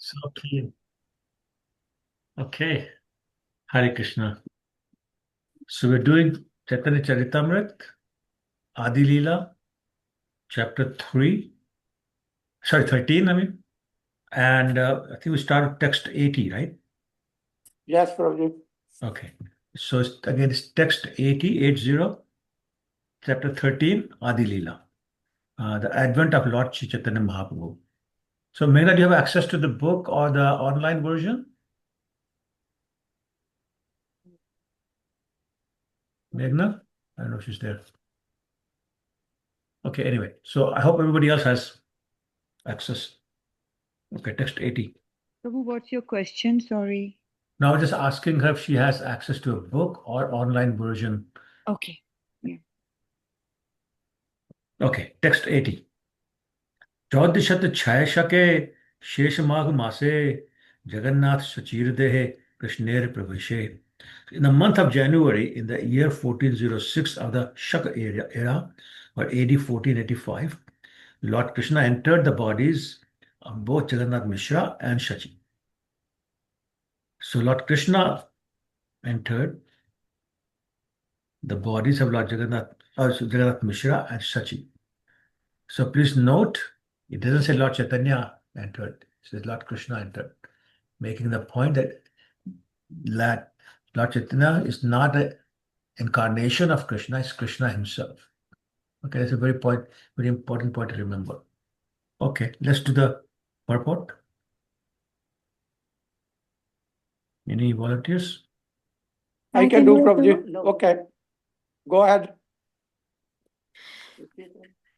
So clean. Okay. Hare Krishna. So we're doing Chaitanya Charitamrita, Adi Lila, chapter 3, sorry, 13, I mean. And I think we start with text 80, right? Yes, Prabhuji. Okay. So again, it's text 80, 80, chapter 13, Adi Lila, the advent of Lord Sri Chaitanya Mahaprabhu. So, Meghna, do you have access to the book or the online version? Meghna? I don't know if she's there. Okay, anyway. So I hope everybody else has access. Okay, text 80. Prabhu, what's your question? Sorry. Now just asking her if she has access to a book or online version. Okay. Yeah. Okay, text 80. चौदशत छायशके शेषमाघ मासे Jagannath Sachirdehe Krishner Praveshe. In the month of January, in the year 1406 of the Shaka era or AD 1485, Lord Krishna entered the bodies of both Jagannath Mishra and Shachi. So Lord Krishna entered the bodies of Lord Jagannath Mishra and Shachi. So please note, it doesn't say Lord Chaitanya entered. It says Lord Krishna entered, making the point that Lord Chaitanya is not an incarnation of Krishna, it's Krishna himself. Okay, that's a very important point to remember. Okay, let's do the purport. Any volunteers? I can do, Prabhuji. Okay. Go ahead.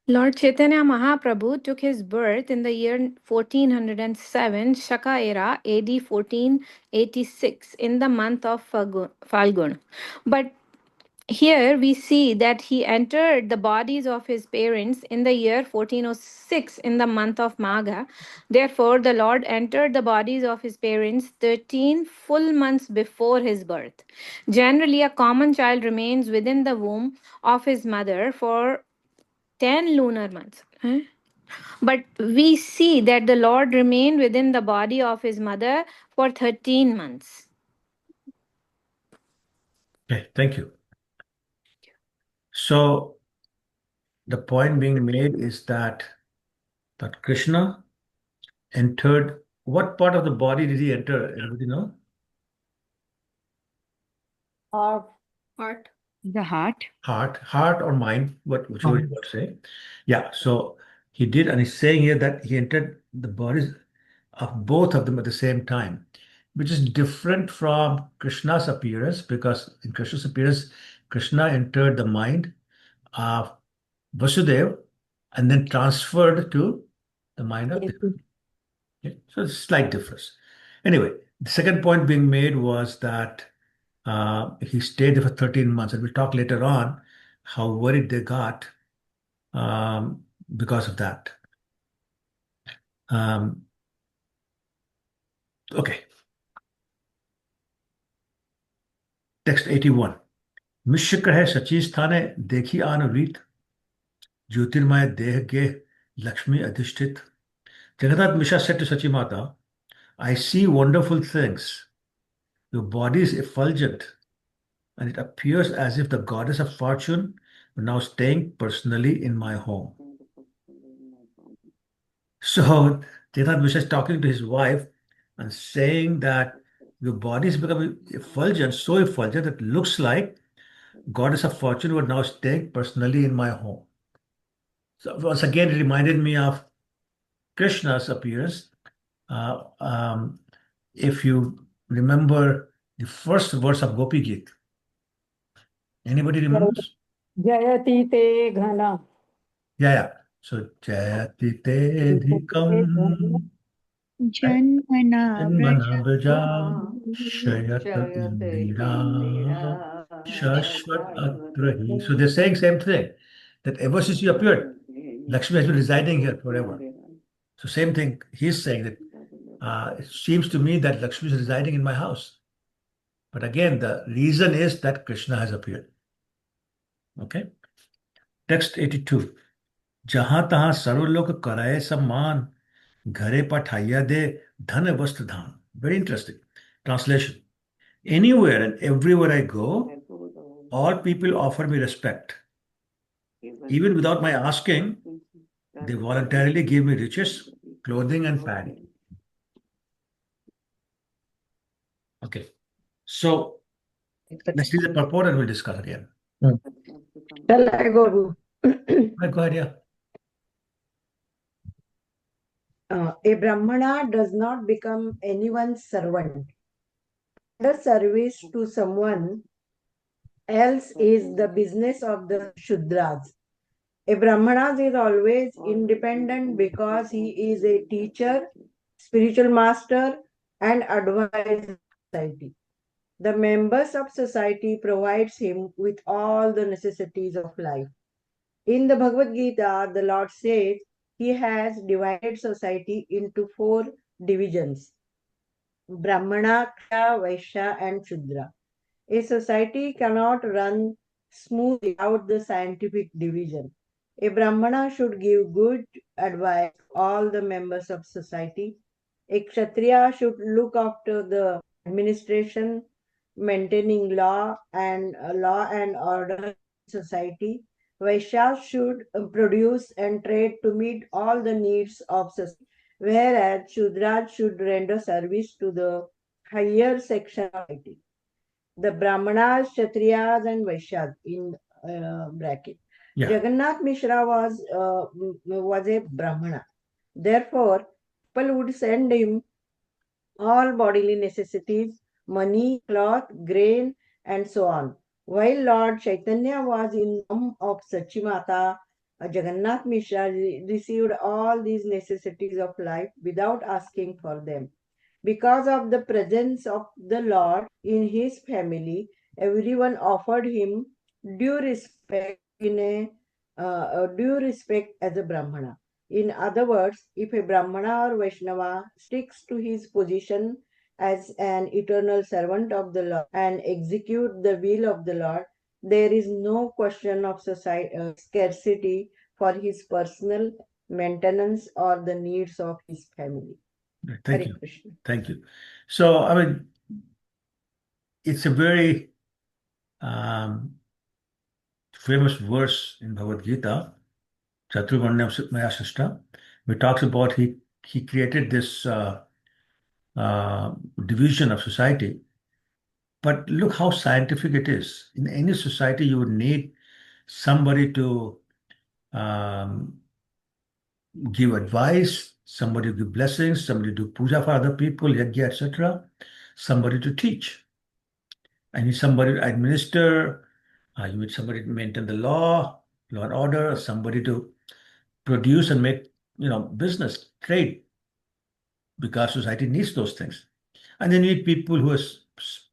Lord Chaitanya Mahaprabhu took his birth in the year 1407, Shaka era, AD 1486, in the month of Falgun. But here we see that he entered the bodies of his parents in the year 1406 in the month of Magha. Therefore, the Lord entered the bodies of his parents 13 full months before his birth. Generally, a common child remains within the womb of his mother for 10 lunar months. But we see that the Lord remained within the body of his mother for 13 months. Okay, thank you. So the point being made is that Krishna entered. What part of the body did he enter? Anybody know? Heart. The heart. Heart or mind, whichever you Um, want to say. Yeah, so he did, and he's saying here that he entered the bodies of both of them at the same time, which is different from Krishna's appearance, because in Krishna's appearance, Krishna entered the mind of Vasudeva and then transferred to the mind of Dev. Okay, so it's a slight difference. Anyway, the second point being made was that he stayed there for 13 months, and we'll talk later on how worried they got because of that. Um, okay, text 81. मिश्र कहे सची स्थाने देखी आन रीत ज्योतिर्मय देह के Lakshmi अधिष्ठित. Jagannath Mishra said to Sachi Mata, I see wonderful things. Your body is effulgent, and it appears as if the goddess of fortune were now staying personally in my home. So Jagannath Mishra is talking to his wife and saying that your body is becoming effulgent, so effulgent that it looks like goddess of fortune were now staying personally in my home. So once again, it reminded me of Krishna's appearance. Uh, um, if you remember the first verse of Gopi Gita, anybody remembers? Jayati te ghana. Yeah. So Jayati te dhikam Janmana Janmana Vraja Shayat Indira Shashvat Atrahi. So they're saying same thing, that ever since you appeared, Lakshmi has been residing here forever. So same thing, he's saying that it seems to me that Lakshmi is residing in my house. But again, the reason is that Krishna has appeared. Okay. Text 82. Jahan tahan sarvlok karaye samman Ghare pathaiya de dhan vastr dham. Very interesting. Translation. Anywhere and everywhere I go, all people offer me respect. Even without my asking, they voluntarily give me riches, clothing, and paddy. Okay. So let's see the purport and we'll discuss again. Shall I go? Right, go ahead, yeah. A Brahmana does not become anyone's servant. The service to someone else is the business of the Shudras. A Brahmana is always independent because he is a teacher, spiritual master, and advisor of society. The members of society provides him with all the necessities of life. In the Bhagavad Gita, the Lord says he has divided society into 4 divisions: Brahmana, Kshatriya, Vaishya, and Shudra. A society cannot run smoothly without the scientific division. A Brahmana should give good advice to all the members of society. A Kshatriya should look after the administration, maintaining law and order in society. Vaishya should produce and trade to meet all the needs of society, whereas Shudras should render service to the higher section of society. The Brahmanas, Kshatriyas, and Vaishyas in bracket. Yeah. Jagannath Mishra was a Brahmana. Therefore, people would send him all bodily necessities, money, cloth, grain, and so on. While Lord Chaitanya was in mom of Sachimata, Jagannath Mishra received all these necessities of life without asking for them. Because of the presence of the Lord in his family, everyone offered him due respect due respect as a Brahmana. In other words, if a Brahmana or Vaishnava sticks to his position as an eternal servant of the Lord and execute the will of the Lord, there is no question of scarcity for his personal maintenance or the needs of his family. Thank Hare you. Krishna. Thank you. So, I mean, it's a very famous verse in Bhagavad Gita, Chaturvarnya Srishta, which talks about he created this division of society. But look how scientific it is. In any society, you would need somebody to um, give advice, somebody to give blessings, somebody to do puja for other people, yajna, etc., somebody to teach. I need somebody to administer. You need somebody to maintain the law and order, somebody to produce and make, business, trade, because society needs those things. And then you need people who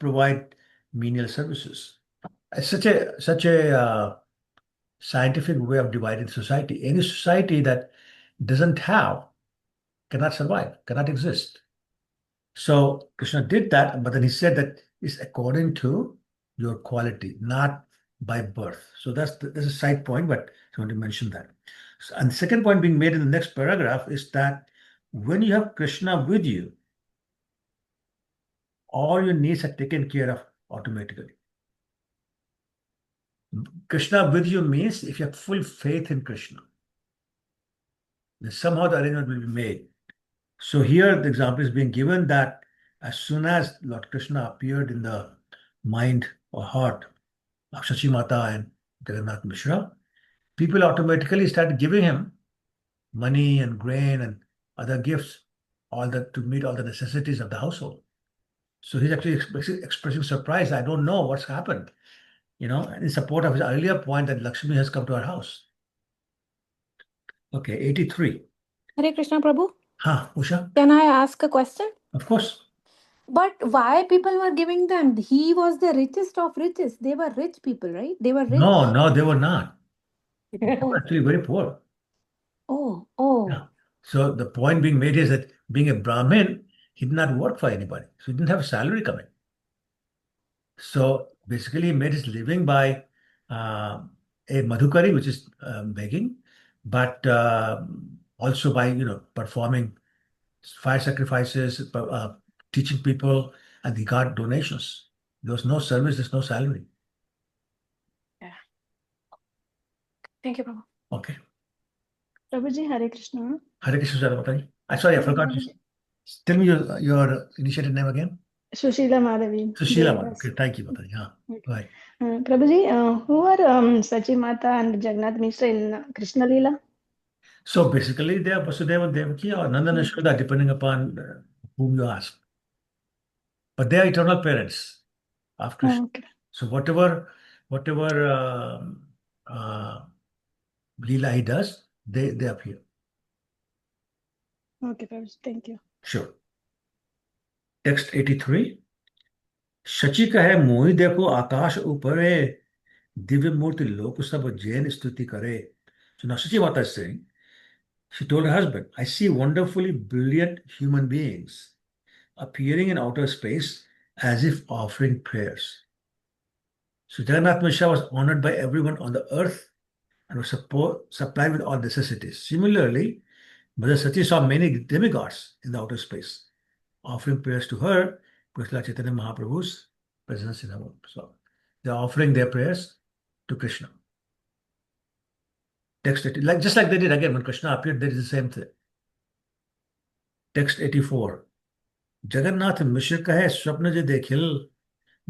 provide menial services. It's such a scientific way of dividing society. Any society that doesn't have cannot survive, cannot exist. So Krishna did that, but then he said that it's according to your quality, not by birth. So that's a side point, but I want to mention that. And the second point being made in the next paragraph is that when you have Krishna with you, all your needs are taken care of automatically. Krishna with you means if you have full faith in Krishna, then somehow the arrangement will be made. So here the example is being given that as soon as Lord Krishna appeared in the mind or heart of Shachi Mata and Jagannath Mishra, people automatically started giving him money and grain and other gifts, all that to meet all the necessities of the household. So he's actually expressing surprise. I don't know what's happened, in support of his earlier point that Lakshmi has come to our house. Okay, 83. Hare Krishna Prabhu. Usha? Can I ask a question? Of course. But why people were giving them? He was the richest of riches. They were rich people, right? They were rich. No, they were not. They were actually very poor. Oh. Yeah. So the point being made is that being a Brahmin, he did not work for anybody. So he didn't have a salary coming. So basically he made his living by a madhukari, which is begging, but also by, performing fire sacrifices, teaching people, and he got donations. There was no service, there's no salary. Thank you, Prabhu. Okay. Prabhuji, Hare Krishna. Hare Krishna, Jai Mataji. Sorry, I forgot to tell me your initiated name again. Sushila Madhavi. Sushila. Devadas. Okay, thank you, Mataji. Yeah. Okay. Right. Prabhuji, who are Sachi Mata and Jagannath Mishra in Krishna Lila? So basically, they are Vasudeva and Devaki or Nanda and Yashoda, depending upon whom you ask. But they are eternal parents of Krishna. Okay. So whatever Lila he does, they appear. Okay, Prabhuji. Thank you. Sure. Text 83. Shachi कहे मोहि देखो आकाश ऊपरे दिव्य मूर्ति लोक सब जैन स्तुति करे. So now Shachi Mata is saying, she told her husband, I see wonderfully brilliant human beings appearing in outer space as if offering prayers. So Jagannath Mishra was honored by everyone on the earth and was supplied with all necessities. Similarly, Mother Sati saw many demigods in the outer space, offering prayers to her because Lord Chaitanya Mahaprabhu's presence in her womb. So they're offering their prayers to Krishna. Text 80, just like they did again when Krishna appeared, they did the same thing. Text 84. Jagannath Mishra kahe swapna je dekhil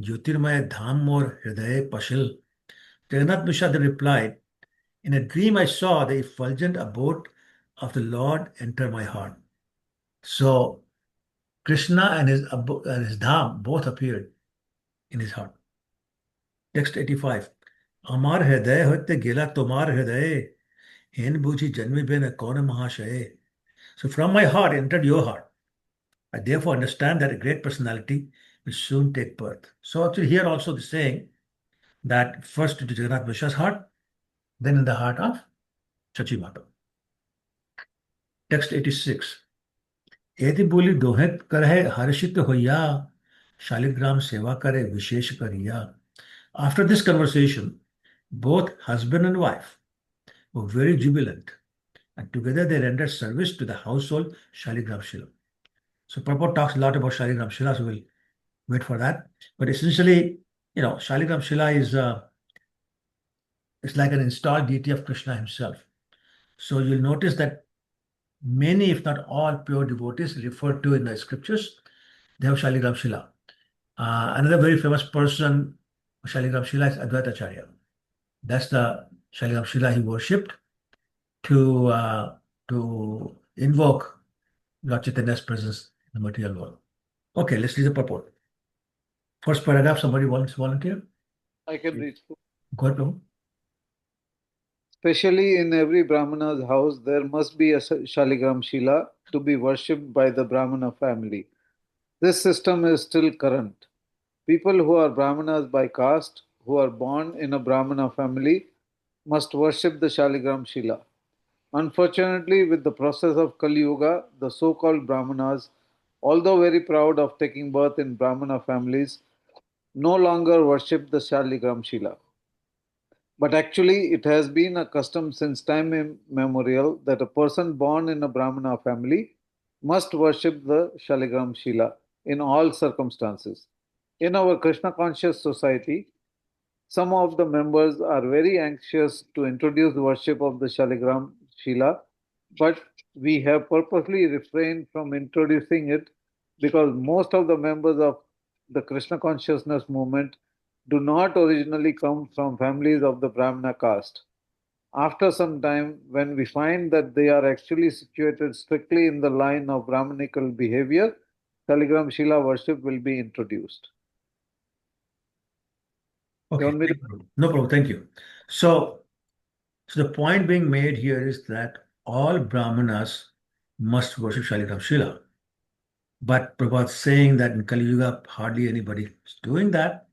Jyotirmaya dham mor hriday pashil. Jagannath Mishra then replied, in a dream I saw the effulgent abode of the Lord enter my heart. So Krishna and his dham both appeared in his heart. Text 85. Amar hriday hote gela tomar hriday hen buji janmi ben kauna mahashaye. So from my heart entered your heart. I therefore understand that a great personality will soon take birth. So actually here also the saying that first into Jagannath Mishra's heart, then in the heart of Chachi Mata. Text 86. यदि बोली दोहत करहे हर्षित होया शालिग्राम सेवा करे विशेष करिया. After this conversation, both husband and wife were very jubilant, and together they rendered service to the household Shaligram Shila. So Prabhupada talks a lot about Shaligram Shila, so we'll wait for that. But essentially, Shaligram Shila is it's like an installed deity of Krishna himself. So you'll notice that many, if not all, pure devotees referred to in the scriptures, they have Shaligram Shila. Another very famous person, Shaligram Shila, is Advaita Acharya. That's the Shaligram Shila he worshipped to invoke Lord Chaitanya's presence in the material world. Okay, let's read the purport. First paragraph, somebody wants to volunteer? I can read. Go ahead, Prabhu. Especially in every Brahmana's house, there must be a Shaligram Shila to be worshipped by the Brahmana family. This system is still current. People who are Brahmanas by caste, who are born in a Brahmana family, must worship the Shaligram Shila. Unfortunately, with the process of Kali Yuga, the so-called Brahmanas, although very proud of taking birth in Brahmana families, no longer worship the Shaligram Shila. But actually, it has been a custom since time immemorial that a person born in a Brahmana family must worship the Shaligram Shila in all circumstances. In our Krishna conscious society, some of the members are very anxious to introduce the worship of the Shaligram Shila, but we have purposely refrained from introducing it because most of the members of the Krishna consciousness movement do not originally come from families of the Brahmana caste. After some time, when we find that they are actually situated strictly in the line of Brahmanical behavior, Shaligram Shila worship will be introduced. Okay, no problem, thank you. So the point being made here is that all Brahmanas must worship Shaligram Shila. But Prabhupada saying that in Kali Yuga, hardly anybody is doing that.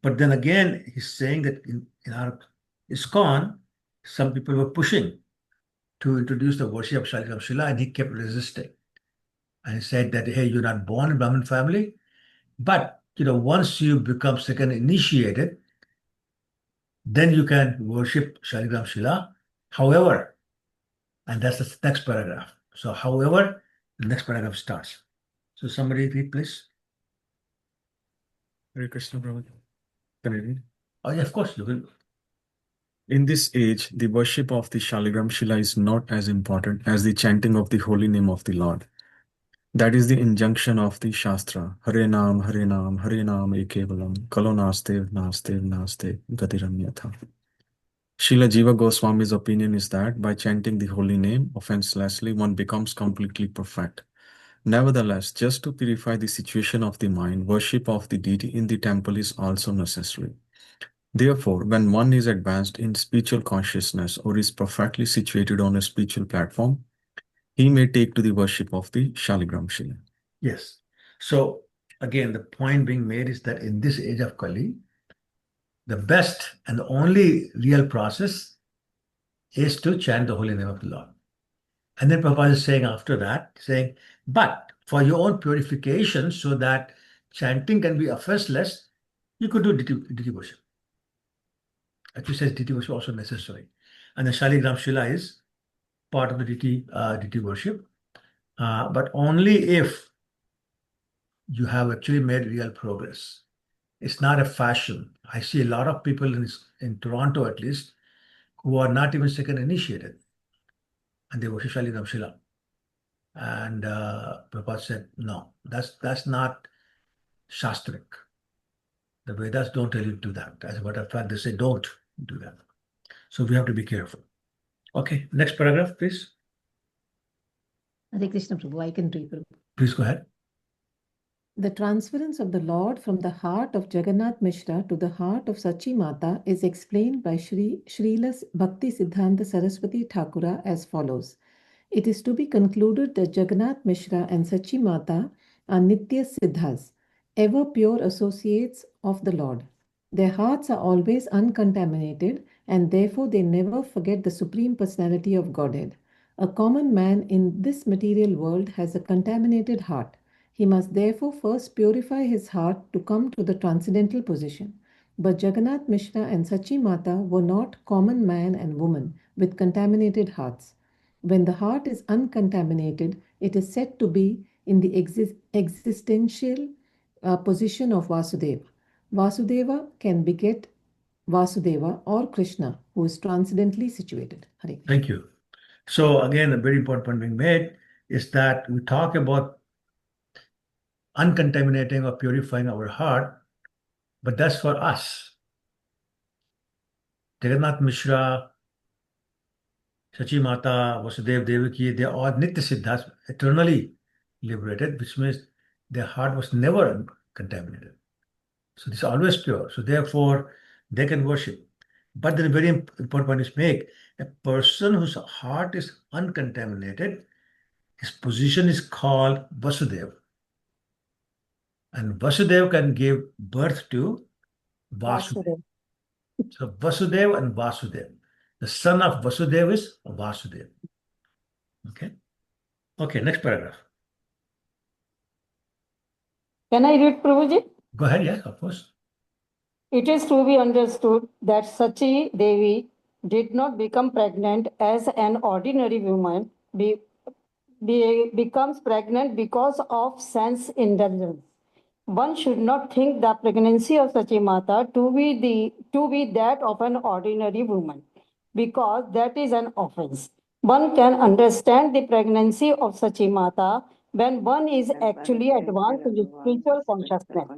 But then again, he's saying that in our ISKCON, some people were pushing to introduce the worship of Shaligram Shila, and he kept resisting. And he said that, hey, you're not born in Brahmin family, but once you become second initiated, then you can worship Shaligram Shila. However, and that's the next paragraph. So, however, The next paragraph starts. So somebody read, please. Hare Krishna, Prabhu. Can I read? Oh, yeah, of course, you will. In this age, the worship of the Shaligram Shila is not as important as the chanting of the holy name of the Lord. That is the injunction of the Shastra. Hare Nam, Hare Nam, Hare Nam Ekevalam, Kalo Nastev, Nastev, Nastev, Gatiramyatha. Srila Jiva Goswami's opinion is that by chanting the holy name offenselessly, one becomes completely perfect. Nevertheless, just to purify the situation of the mind, worship of the deity in the temple is also necessary. Therefore, when one is advanced in spiritual consciousness or is perfectly situated on a spiritual platform, he may take to the worship of the Shaligram Shila. Yes. So again, the point being made is that in this age of Kali, the best and the only real process is to chant the holy name of the Lord. And then Prabhupada is saying after that, saying, but for your own purification, so that chanting can be offenseless, you could do deity worship. Actually says deity worship also necessary. And the Shaligram Shila is part of the deity worship, but only if you have actually made real progress. It's not a fashion. I see a lot of people in Toronto, at least, who are not even second initiated, and they worship Shaligram Shila. And Prabhupada said, no, that's not Shastric. The Vedas don't tell you to do that. As a matter of fact, they say don't do that. So we have to be careful. Okay, next paragraph, please. Hare Krishna Prabhu, I can read. Prabhu. Please go ahead. The transference of the Lord from the heart of Jagannath Mishra to the heart of Sachi Mata is explained by Srila Bhakti Siddhanta Saraswati Thakura as follows. It is to be concluded that Jagannath Mishra and Sachi Mata are Nitya Siddhas, ever pure associates of the Lord. Their hearts are always uncontaminated and therefore they never forget the Supreme Personality of Godhead. A common man in this material world has a contaminated heart. He must therefore first purify his heart to come to the transcendental position. But Jagannath Mishra and Sachi Mata were not common man and woman with contaminated hearts. When the heart is uncontaminated, it is said to be in the existential position of Vasudeva. Vasudeva can beget Vasudeva or Krishna, who is transcendently situated. Hare Krishna. Thank you. So again, a very important point being made is that we talk about uncontaminating or purifying our heart, but that's for us. Jagannath Mishra, Sachi Mata, Vasudev Devaki, they are all Nitya Siddhas, eternally liberated, which means their heart was never contaminated. So this is always pure. So therefore, they can worship. But then a very important point is made. A person whose heart is uncontaminated, his position is called Vasudev. And Vasudev can give birth to Vasudev. So Vasudev and Vasudev. The son of Vasudev is Vasudev. Okay. Okay, next paragraph. Can I read, Prabhuji? Go ahead, yes, of course. It is to be understood that Sachi Devi did not become pregnant as an ordinary woman, becomes pregnant because of sense indulgence. One should not think the pregnancy of Sachi Mata to be that of an ordinary woman, because that is an offense. One can understand the pregnancy of Sachi Mata when one is actually advanced in spiritual consciousness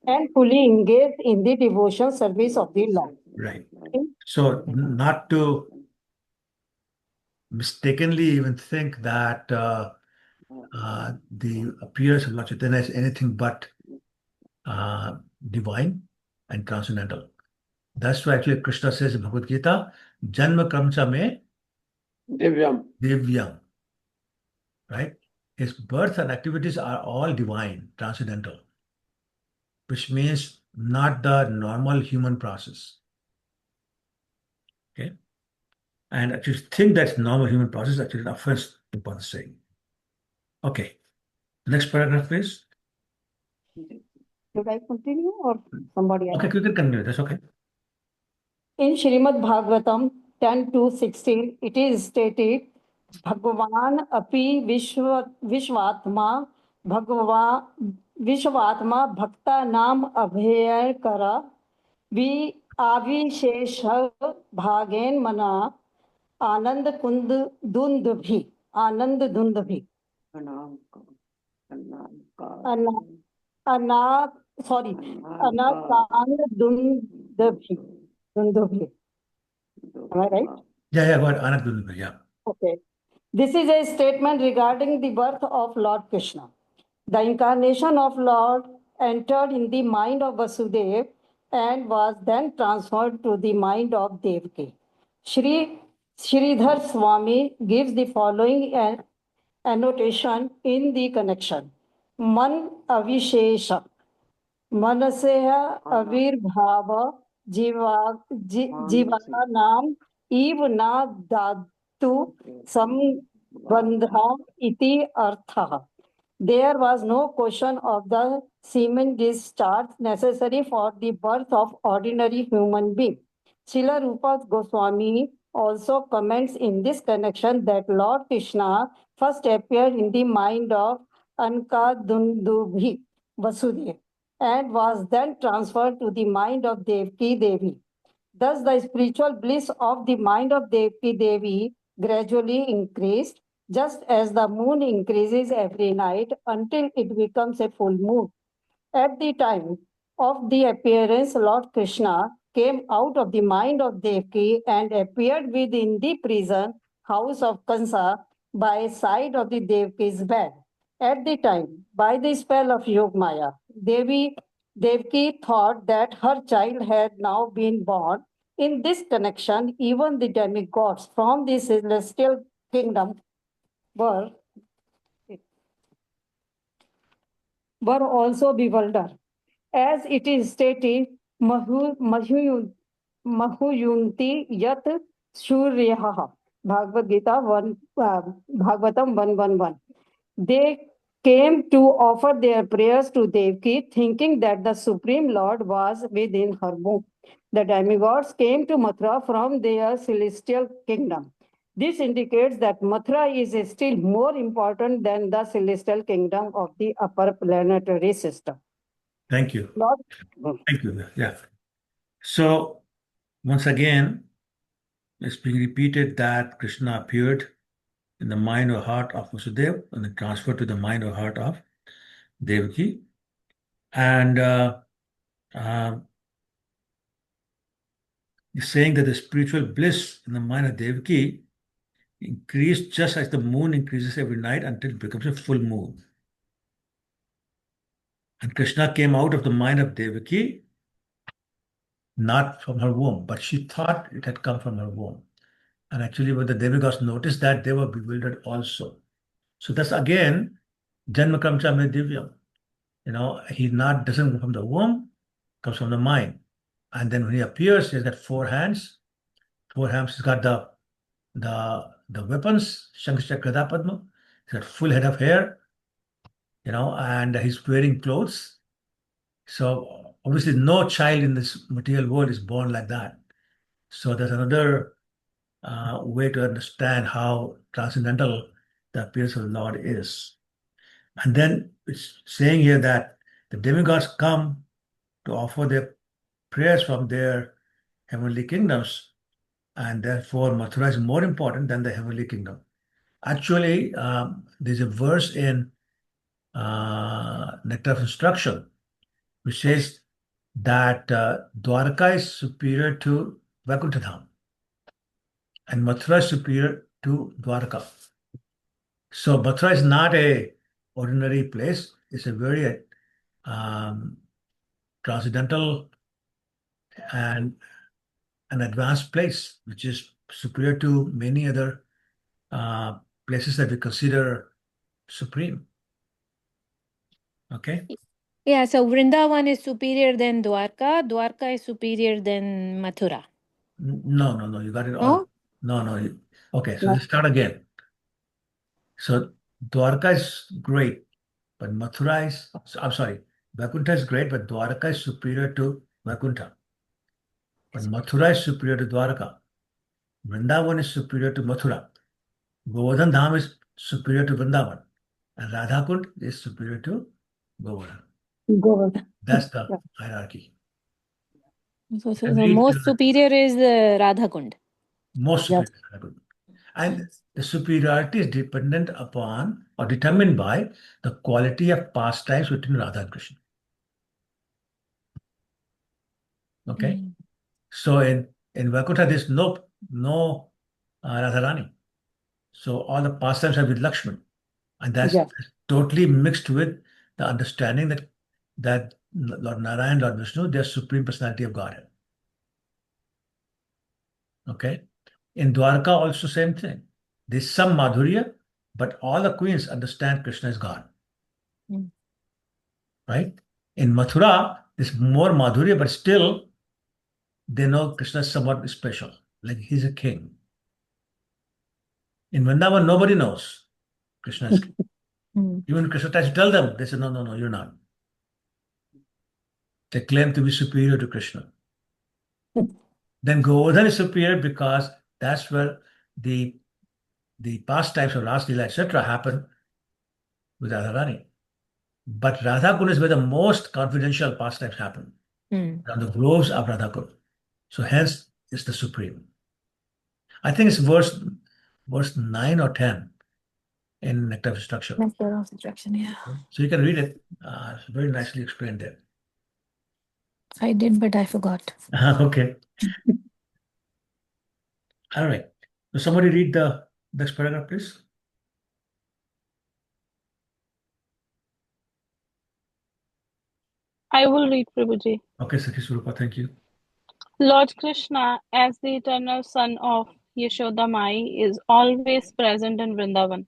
and fully engaged in the devotional service of the Lord. Right. So not to mistakenly even think that the appearance of Lord Chaitanya is anything but divine and transcendental. That's why actually Krishna says in Bhagavad Gita, Janma Kramcha me Divyam. Right? His birth and activities are all divine, transcendental, which means not the normal human process. Okay? And actually think that's normal human process, actually an offense to Bhagavad saying. Okay. Next paragraph, please. Should I continue or somebody else? Okay, you can continue. That's okay. In Srimad Bhagavatam 10 to 16, it is stated भगवान अपि विश्वात्मा विश्वात्मा भक्ता नाम अभय कर वि आविशेष भागेन मना आनंद कुंद आनंद धुंद भी अनाथ सॉरी अनाकांड धुंद भी am I right? Yeah, but Anand, yeah. Okay. This is a statement regarding the birth of Lord Krishna. The incarnation of Lord entered in the mind of Vasudev and was then transferred to the mind of Devaki. Sridhar Swami gives the following annotation in the connection. Man avishesha मनसेह आविर्भाव जीवानाम इव न धातु संबंधः इति अर्थः. There was no question of the semen discharge necessary for the birth of ordinary human being. Srila Rupa Goswami also comments in this connection that Lord Krishna first appeared in the mind of Ankadundubhi Vasudeva and was then transferred to the mind of Devaki Devi. Thus, the spiritual bliss of the mind of Devaki Devi gradually increased, just as the moon increases every night until it becomes a full moon. At the time of the appearance, Lord Krishna came out of the mind of Devaki and appeared within the prison house of Kansa by side of the Devaki's bed. At the time, by the spell of Yogmaya, Devaki thought that her child had now been born. In this connection, even the demigods from the celestial kingdom were also bewildered. As it is stated, Mahuyunti Yat Suryaha, Bhagavad Gita 1, Bhagavatam 1:1:1. They came to offer their prayers to Devaki, thinking that the Supreme Lord was within her womb. The demigods came to Mathura from their celestial kingdom. This indicates that Mathura is still more important than the celestial kingdom of the upper planetary system. Thank you. Lord, Thank you. Yeah. So, once again, it's being repeated that Krishna appeared in the mind or heart of Vasudeva and then transferred to the mind or heart of Devaki. And he's saying that the spiritual bliss in the mind of Devaki increased just as the moon increases every night until it becomes a full moon. And Krishna came out of the mind of Devaki, not from her womb, but she thought it had come from her womb. And actually, when the demigods noticed that, they were bewildered also. So that's again, Janma Kramcha Me Divyam. He doesn't come from the womb, comes from the mind. And then when he appears, he's got four hands. Four hands, he's got the weapons, Shankh Gada Padma. He's got full head of hair, and he's wearing clothes. So obviously no child in this material world is born like that. So there's another way to understand how transcendental the appearance of the Lord is. And then it's saying here that the demigods come to offer their prayers from their heavenly kingdoms, and therefore Mathura is more important than the heavenly kingdom. Actually, there's a verse in Nectar of Instruction which says that Dwarka is superior to Vaikuntha and Mathura is superior to Dwarka. So Mathura is not a ordinary place. It's a very transcendental and an advanced place, which is superior to many other places that we consider supreme. Okay? Yeah, so Vrindavan is superior than Dwarka. Dwarka is superior than Mathura. No, you got it all. No. Okay, so let's start again. So Dwarka is great, but Mathura is, I'm sorry, Vaikuntha is great, but Dwarka is superior to Vaikuntha. But Mathura is superior to Dwarka. Vrindavan is superior to Mathura. Govardhan Dham is superior to Vrindavan, and Radha Kund is superior to Govardhan. Govardhan. That's the hierarchy. So And read most superior is Radha Kund. most superior to Radha Kund. And the superiority is dependent upon or determined by the quality of pastimes between Radha and Krishna. Okay. So in Vaikuntha, there's no Radharani. So all the pastimes are with Lakshman. And that's totally mixed with the understanding that Lord Narayan, Lord Vishnu, they're supreme personality of Godhead. Okay. In Dwarka, also same thing. There's some Madhurya, but all the queens understand Krishna is God. Right? In Mathura, there's more Madhurya, but still they know Krishna is somewhat special. Like he's a king. In Vrindavan, nobody knows Krishna is king. Even Krishna tries to tell them, they say, no, no, no, you're not. They claim to be superior to Krishna. Then Govardhan is superior because that's where the pastimes of Ras Leela, etc. happen with Radharani. But Radha Kund is where the most confidential pastimes happen. On the groves of Radha Kund. So hence it's the supreme. I think it's verse 9 or 10 in Nectar of Instruction. Nectar of Instruction, yeah. So you can read it. It's very nicely explained there. I did, but I forgot. Okay. All right. So somebody read the next paragraph, please. I will read, Prabhuji. Okay, Sakhi Swarupa, thank you. Lord Krishna, as the eternal son of Yashoda Mai, is always present in Vrindavan.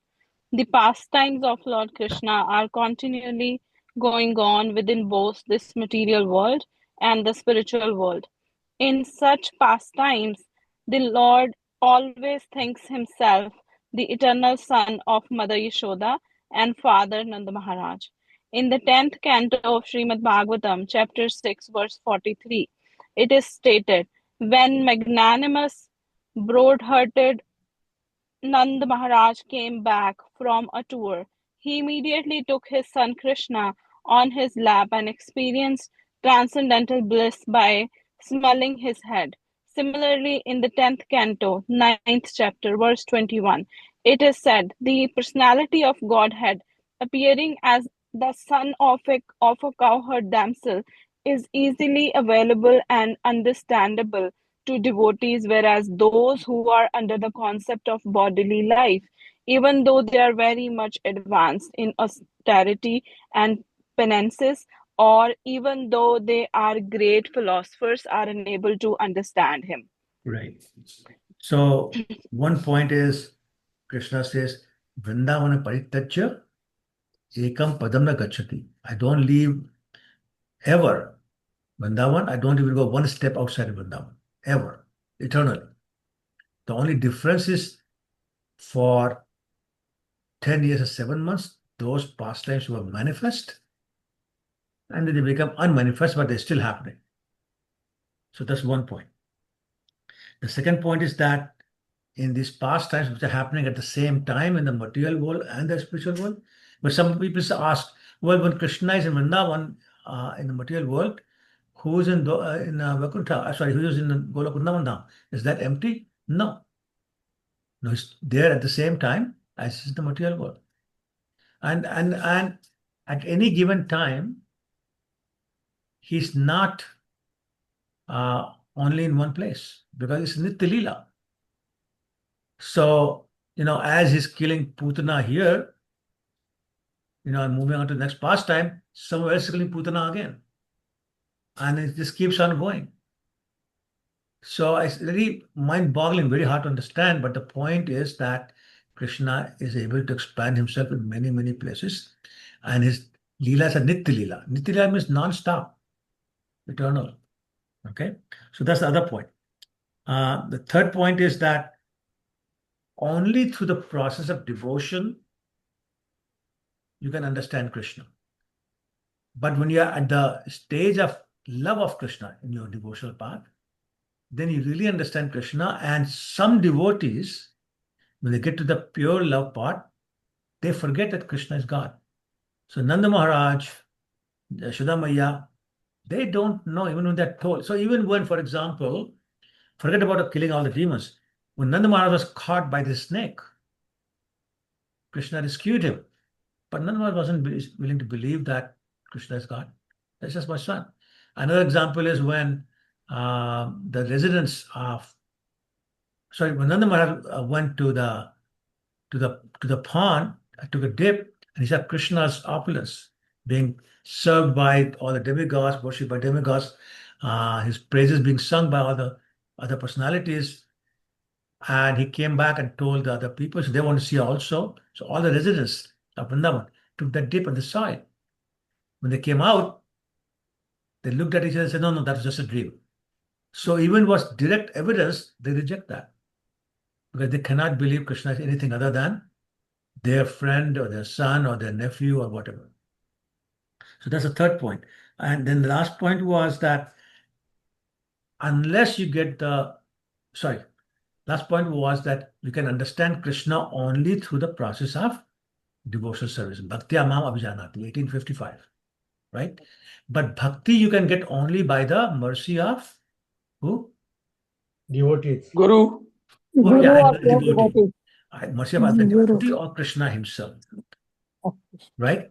The pastimes of Lord Krishna are continually going on within both this material world and the spiritual world. In such pastimes, the Lord always thinks himself the eternal son of Mother Yashoda and Father Nanda Maharaj. In the 10th canto of Srimad Bhagavatam, chapter 6, verse 43, it is stated, when magnanimous, broad-hearted Nand Maharaj came back from a tour, he immediately took his son Krishna on his lap and experienced transcendental bliss by smelling his head. Similarly, in the 10th canto, 9th chapter, verse 21, it is said, the personality of Godhead appearing as the son of a cowherd damsel is easily available and understandable to devotees, whereas those who are under the concept of bodily life, even though they are very much advanced in austerity and penances, or even though they are great philosophers, are unable to understand him. Right. So one point is Krishna says, Vrindavana paritachya ekam padam na gacchati. I don't leave ever Vrindavan. I don't even go one step outside of Vrindavan. Ever. Eternally. The only difference is for 10 years or 7 months, those pastimes were manifest and then they become unmanifest, but they're still happening. So that's one point. The second point is that in these pastimes, which are happening at the same time in the material world and the spiritual world, but some people ask, well, when Krishna is in Vrindavan, in the material world, who's in Vaikuntha? Sorry, who's in Golokunda now? Is that empty? No. No, he's there at the same time as in the material world. And at any given time, he's not only in one place because it's Nitya Lila. So, as he's killing Putana here, moving on to the next pastime, somewhere else is killing Putana again. And it just keeps on going. So it's really mind-boggling, very hard to understand. But the point is that Krishna is able to expand himself in many, many places. And his Leela is a Nitya Leela. Nitya Leela means non-stop, eternal. Okay? So that's the other point. The third point is that only through the process of devotion you can understand Krishna. But when you are at the stage of love of Krishna in your devotional path, then you really understand Krishna. And some devotees, When they get to the pure love part, they forget that Krishna is God. So Nanda Maharaj, Yashoda Maya, they don't know even when they're told. So even when, for example, forget about killing all the demons. When Nanda Maharaj was caught by the snake, Krishna rescued him. But Nanda Maharaj wasn't willing to believe that Krishna is God. That's just my son. Another example is when the residents of, sorry, when Nanda Maharaj went to the pond, took a dip, and he saw Krishna's opulence being served by all the demigods, worshipped by demigods, his praises being sung by all the other personalities. And he came back and told the other people, so they want to see also. So all the residents of Vrindavan took that dip and they saw it. When they came out, they looked at each other and said, no, no, that's just a dream. So even what's direct evidence, they reject that because they cannot believe Krishna is anything other than their friend or their son or their nephew or whatever. So that's the third point. And then the last point was that unless you get last point was that you can understand Krishna only through the process of devotional service. Bhakti Amam Abhijanati, 1855, right? But bhakti you can get only by the mercy of who? Devotees. Guru. Oh, Guru yeah, or and pure devotee. devotee. Mercy of the Guru. devotee or Krishna himself, right?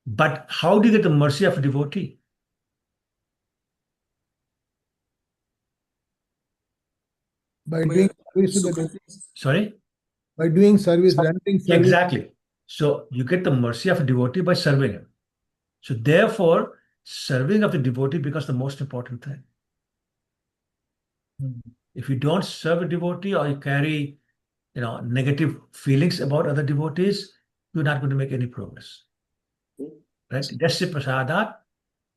But how do you get the mercy of a devotee? By doing service to the devotees. Sorry? By doing service, rendering service. Exactly. So you get the mercy of a devotee by serving him. So therefore, serving of the devotee becomes the most important thing. If you don't serve a devotee or you carry, negative feelings about other devotees, you're not going to make any progress. Right? Yasya prasadat,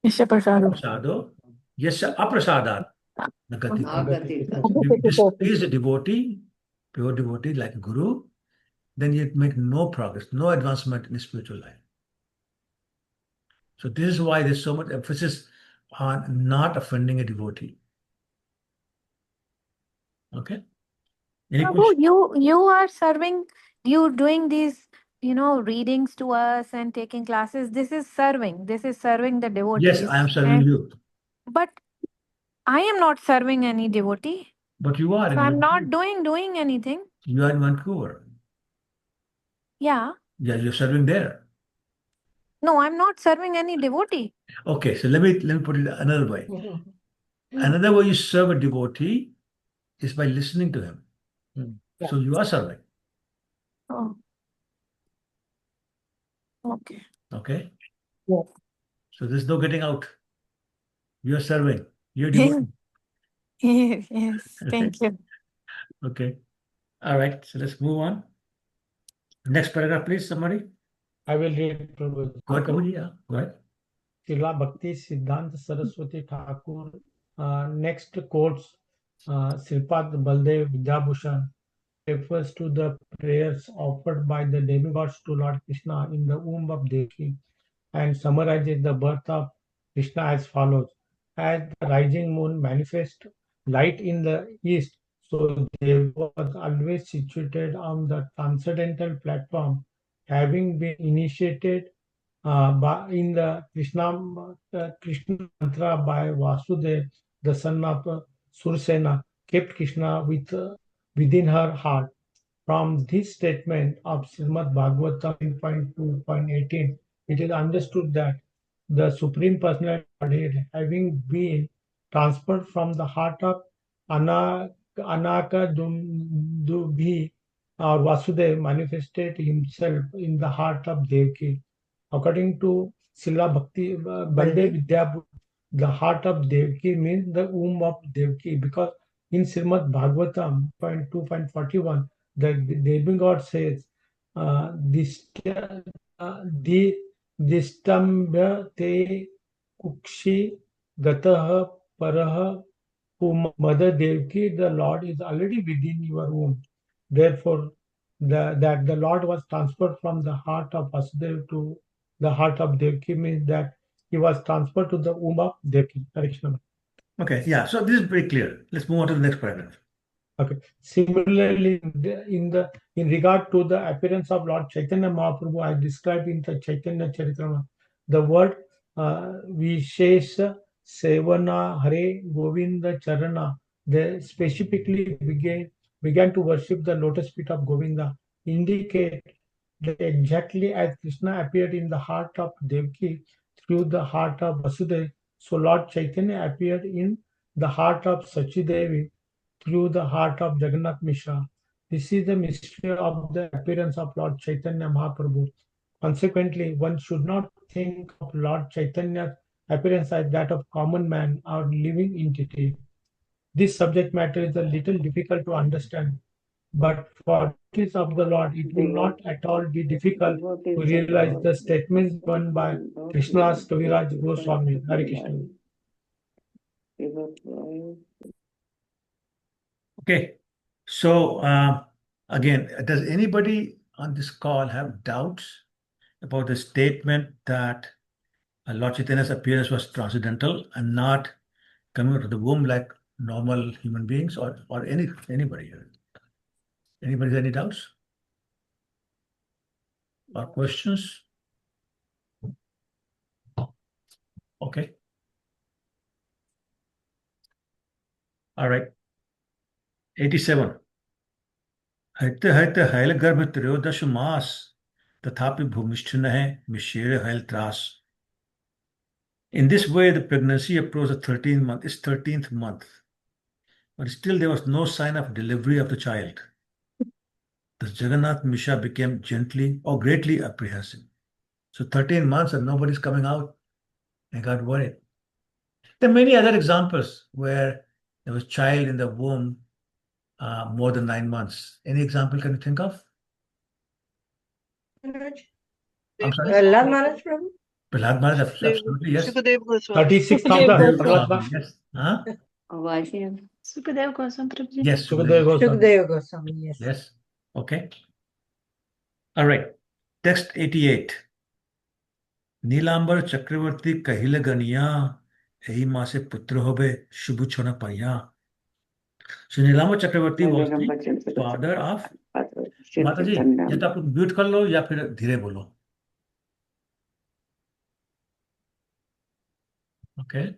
prasado, yasya aprasadat, nagati. If you displease the devotee, pure devotee like a guru, then you make no progress, no advancement in the spiritual life. So this is why there's so much emphasis on not offending a devotee. Okay? Any Prabhu, question? you are serving, you doing these, readings to us and taking classes. This is serving. This is serving the devotees. Yes, I am serving you. But I am not serving any devotee. But you are So in I'm not Vancouver. doing anything. You are in Vancouver. Yeah. Yeah, you're serving there. No, I'm not serving any devotee. Okay, so let me put it another way. Another way you serve a devotee is by listening to him. So you are serving. Oh. Okay. Okay? Yes. So there's no getting out. You're serving. You're devotee. Yes. Thank you. Okay. All right. So let's move on. Next paragraph, please, somebody. I will read, Prabhu. Go ahead, Prabhuji. Yeah, go ahead. Srila Bhakti Siddhanta Saraswati Thakur next quotes Sripad Baldev Vidyabhushan refers to the prayers offered by the demigods to Lord Krishna in the womb of Devaki and summarizes the birth of Krishna as follows. As the rising moon manifests light in the east, so Dev was always situated on the transcendental platform, having been initiated in the Krishna mantra by Vasudev, the son of Sursena, kept Krishna within her heart. From this statement of Srimad Bhagavatam 10.2.18, it is understood that the Supreme Personality of Godhead, having been transferred from the heart of Anaka Dubhi or Vasudev, manifested himself in the heart of Devaki. According to Srila Bhakti Baldev Vidyabhushan, the heart of Devaki means the womb of Devaki, because in Srimad Bhagavatam 2.41, the demigod says, Distambhya te kukshi gataha paraha Mother Devaki, the Lord is already within your womb. Therefore, that the Lord was transferred from the heart of Vasudev to the heart of Devaki means that he was transferred to the womb of Devaki. Hare Krishna. Okay, yeah. So this is very clear. Let's move on to the next paragraph. Okay. Similarly, in regard to the appearance of Lord Chaitanya Mahaprabhu, I described in the Chaitanya Charitamrita, the word Vishesha Sevana Hare Govinda Charana, they specifically began to worship the lotus feet of Govinda, indicate that exactly as Krishna appeared in the heart of Devaki through the heart of Vasudeva, so Lord Chaitanya appeared in the heart of Sachidevi through the heart of Jagannath Mishra. This is the mystery of the appearance of Lord Chaitanya Mahaprabhu. Consequently, one should not think of Lord Chaitanya's appearance as that of common man or living entity. This subject matter is a little difficult to understand, but for devotees of the Lord, it will not at all be difficult to realize the statements given by Krishna's Kaviraj Goswami. Hare Krishna. Okay. So again, does anybody on this call have doubts about the statement that Lord Chaitanya's appearance was transcendental and not coming out of the womb like normal human beings, or anybody here? Anybody has any doubts or questions? Okay. All right. 87. हयते हयते hell गर्भ त्रयोदश मास तथापि भूमिष्ठ न है मिशेर hell त्रास. In this way, the pregnancy approached the 13th month, its 13th month, but still there was no sign of delivery of the child. The Jagannath Mishra became gently or greatly apprehensive. So 13 months and nobody's coming out, and got worried. There are many other examples where there was child in the womb more than 9 months. Any example can you think of? I'm sorry? Prahlad Maharaj Prabhu? Prahlad Maharaj, absolutely, yes. Sukadev 36,000. Goswami. Yes. Huh? Sukadev Goswami Prabhuji. Yes. Sukadev Goswami. Shukdev Goswami, yes. Yes. Okay. All right. Text 88. Nilambar चक्रवर्ती कहिले गनिया एही मासे पुत्र होबे शुभ क्षण पाइया. So Nilambar Chakraborty was the father of माता जी. या तो आप म्यूट कर लो या फिर धीरे बोलो. Okay.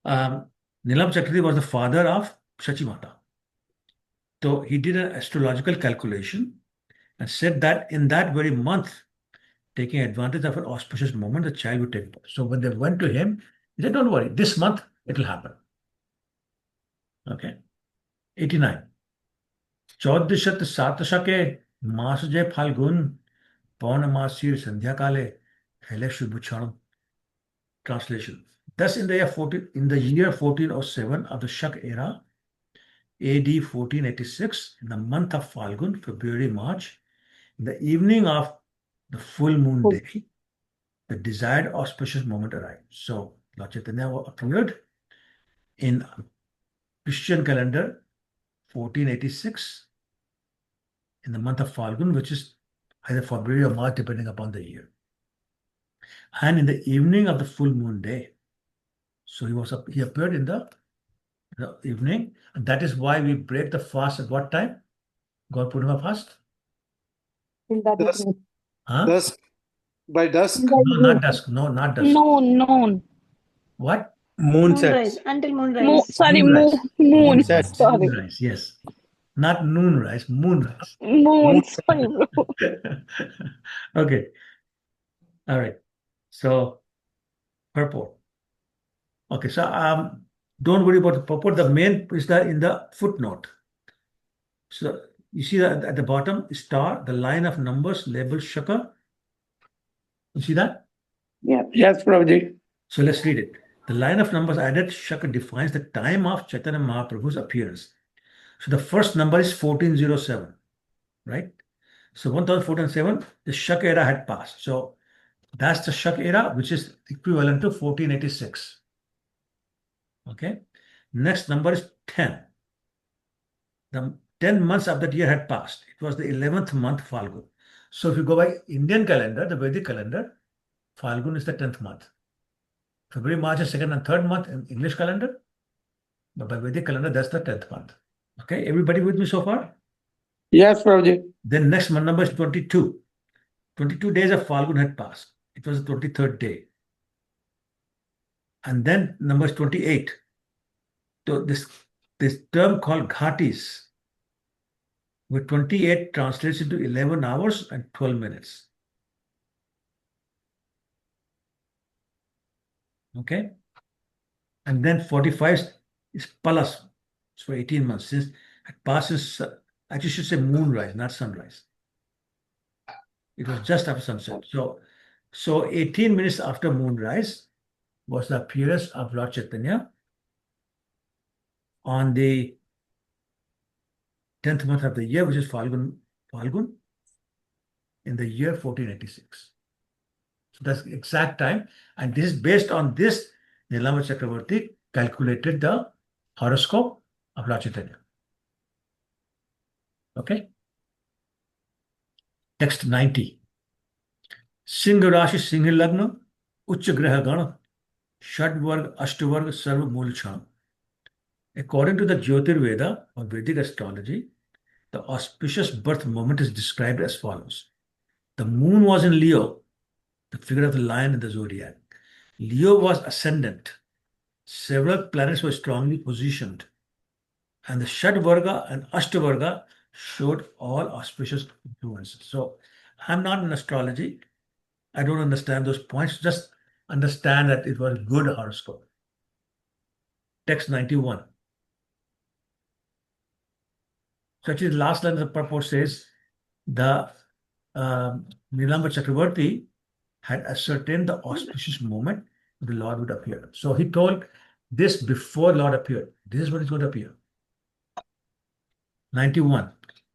Nilam Chakravarti was the father of Shachi Mata. So he did an astrological calculation and said that in that very month, taking advantage of an auspicious moment, the child would take birth. So when they went to him, he said, don't worry, this month it will happen. Okay. 89. चौदशत सातशके मास जय फाल्गुन पौर्णमासीर संध्या काले hele शुभ क्षण. Translation. Thus, in the year 1407 of the Shak era, AD 1486, in the month of Falgun, February, March, in the evening of the full moon day, the desired auspicious moment arrived. So, Lord Chaitanya appeared in Christian calendar 1486 in the month of Falgun, which is either February or March, depending upon the year. And in the evening of the full moon day. So he appeared in the evening, and that is why we break the fast at what time? God Purnima fast? Dusk. Huh? Dusk. By dusk. No, not dusk. No, not dusk. Noon. What? Moonrise. Until moonrise. Moonrise. Moon. Sorry. Moonrise, yes. Not noonrise, moonrise. Moon. Sorry, bro. Okay. All right. So, purport. Okay, so don't worry about the purport. The main is in the footnote. So you see that at the bottom, star, the line of numbers labeled Shaka. You see that? Yeah. Yes, Prabhuji. So let's read it. The line of numbers added Shaka defines the time of Chaitanya Mahaprabhu's appearance. So the first number is 1407, right? So 1407, the Shaka era had passed. So that's the Shaka era, which is equivalent to 1486. Okay. Next number is 10. The 10 months of that year had passed. It was the 11th month, Falgun. So if you go by Indian calendar, the Vedic calendar, Falgun is the 10th month. February, March is second and third month in English calendar. But by Vedic calendar, that's the 10th month. Okay, everybody with me so far? Yes, Prabhuji. Then next month number is 22. 22 days of Falgun had passed. It was the 23rd day. And then number is 28. So this term called ghatis, with 28 translates into 11 hours and 12 minutes. Okay? And then 45 is palas. It's for 18 months. Since it passes, actually should say moonrise, not sunrise. It was just after sunset. So 18 minutes after moonrise was the appearance of Lord Chaitanya on the 10th month of the year, which is Falgun, in the year 1486. So that's the exact time. And this is based on this, Nilama Chakravarti calculated the horoscope of Lord Chaitanya. Okay? Text 90. Singh Rashi Singh Lagna, Ucha Graha Gana, Shadvarg, Ashtavarg, Sarva Mool Chhan. According to the Jyotirveda or Vedic astrology, the auspicious birth moment is described as follows. The moon was in Leo, the figure of the lion in the zodiac. Leo was ascendant. Several planets were strongly positioned. And the Shadvarga and Ashtavarga showed all auspicious influences. So I'm not in astrology. I don't understand those points. Just understand that it was a good horoscope. Text 91. So actually the last line of the purport says, the Nilamba Chakravarti had ascertained the auspicious moment the Lord would appear. So he told this before Lord appeared. This is what is going to appear. 91.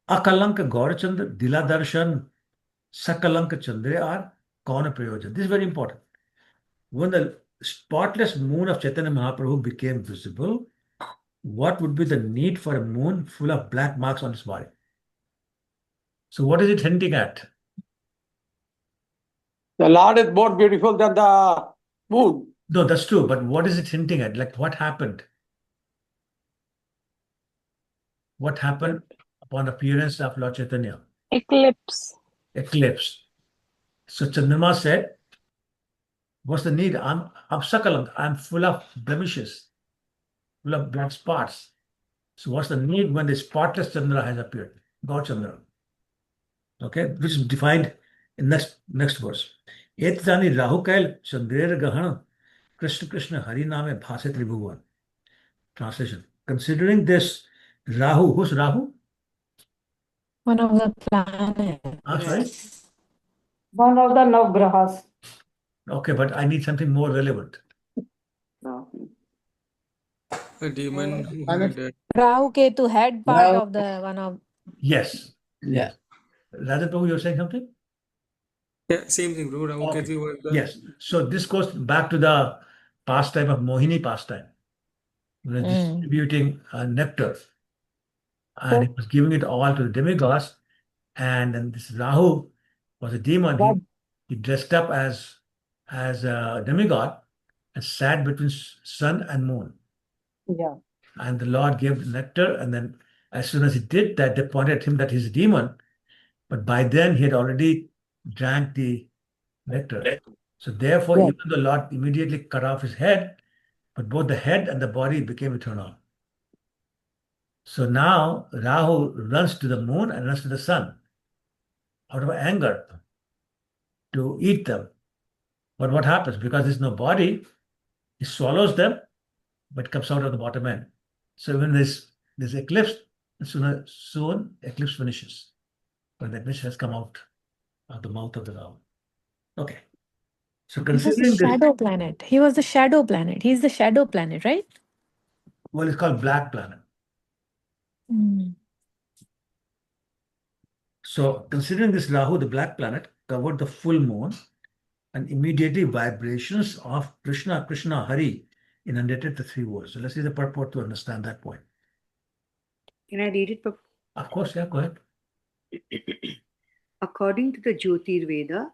Akalanka Gaurachandra Dila Darshan Sakalanka Chandre are Kauna Prayojan. This is very important. When the spotless moon of Chaitanya Mahaprabhu became visible, what would be the need for a moon full of black marks on its body? So what is it hinting at? The Lord is more beautiful than the moon. No, that's true. But what is it hinting at? Like what happened? What happened upon appearance of Lord Chaitanya? Eclipse. Eclipse. So Chandrama said, what's the need? I'm sakalam. I'm full of blemishes, full of black spots. So what's the need when the spotless Chandra has appeared? Gaur Chandra. Okay, which is defined in next verse. Etani Rahukail Chandrer Gahana Krishna Krishna Hariname Bhase Tribhuvan. Translation. Considering this Rahu, who's Rahu? One of the planets. Sorry? One of the Navgrahas. Okay, but I need something more relevant. A demon who had Rahu Ketu, head part of the one of. Yes. Yeah. Radha Prabhu, you're saying something? same thing, bro. Rahu Okay. Ketu was the Yes. So this goes back to the pastime of Mohini pastime. When distributing nectar. And he was giving it all to the demigods. And then this Rahu was a demon. He dressed up as a demigod and sat between sun and moon. Yeah. And the Lord gave the nectar. And then as soon as he did that, they pointed at him that he's a demon. But by then he had already drank the nectar. So therefore, even the Lord immediately cut off his head, but both the head and the body became eternal. So now Rahu runs to the moon and runs to the sun out of anger to eat them. But what happens? Because there's no body, he swallows them, but comes out of the bottom end. So when there's eclipse, soon eclipse finishes. But the eclipse has come out of the mouth of the Rahu. Okay. So He was considering the shadow planet. He was the shadow planet. He's the shadow planet, right? Well, it's called black planet. So considering this Rahu, the black planet, covered the full moon, and immediately vibrations of Krishna, Krishna, Hari inundated the three worlds. So let's see the purport to understand that point. Can I read it? Of course, yeah, go ahead. According to the Jyotirveda,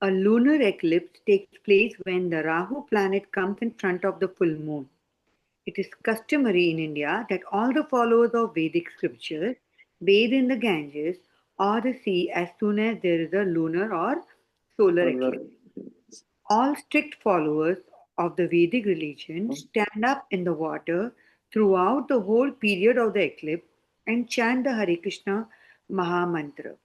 a lunar eclipse takes place when the Rahu planet comes in front of the full moon. it is customary in India that all the followers of Vedic scriptures bathe in the Ganges or the sea as soon as there is a lunar or solar eclipse. All strict followers of the Vedic religion stand up in the water throughout the whole period of the eclipse and chant the Hare Krishna Maha Mantra.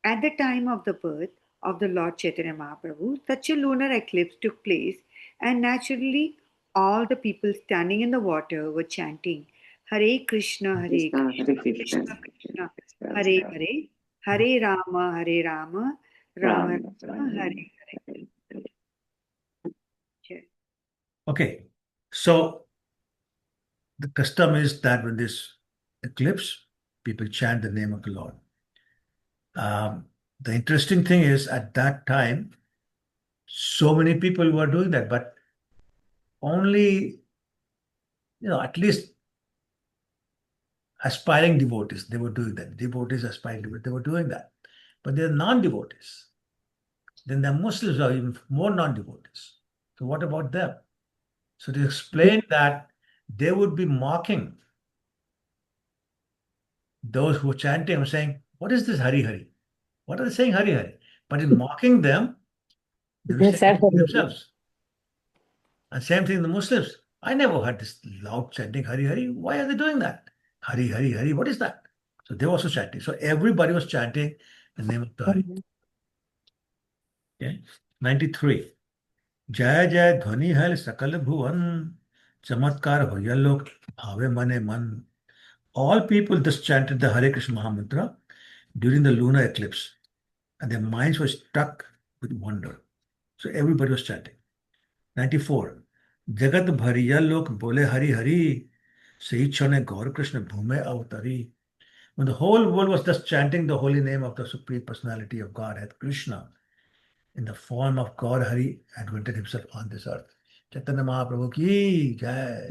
At the time of the birth of the Lord Chaitanya Mahaprabhu, such a lunar eclipse took place, and naturally, all the people standing in the water were chanting Hare Krishna, Hare Krishna, Krishna Krishna, Hare Hare, Hare Rama, Rama Rama, Hare Hare. Okay, so the custom is that when this eclipse, people chant the name of the Lord. The interesting thing is at that time, so many people were doing that, but only, at least aspiring devotees, they were doing that. Devotees, aspiring devotees, they were doing that. But they're non-devotees. Then the Muslims are even more non-devotees. So what about them? So they explained that they would be mocking those who were chanting and saying, what is this Hari Hari? What are they saying Hari Hari? But in mocking them, they were They saying said it to themselves. And same thing the Muslims. I never heard this loud chanting Hari Hari. Why are they doing that? Hari Hari Hari, what is that? So they were also chanting. So everybody was chanting the name of the Hari. Okay. 93. जय जय ध्वनि है सकल भुवन चमत्कार हो लोक भावे मने मन. All people just chanted the Hare Krishna Mahamantra during the lunar eclipse, and their minds were struck with wonder. So everybody was chanting. 94. Jagat bhariya lok bole Hari Hari Sahi chane Gaur Krishna bhume avatari. When the whole world was just chanting the holy name of the Supreme Personality of Godhead, Krishna, in the form of God Hari, advented himself on this earth. Chaitanya Mahaprabhu ki jai.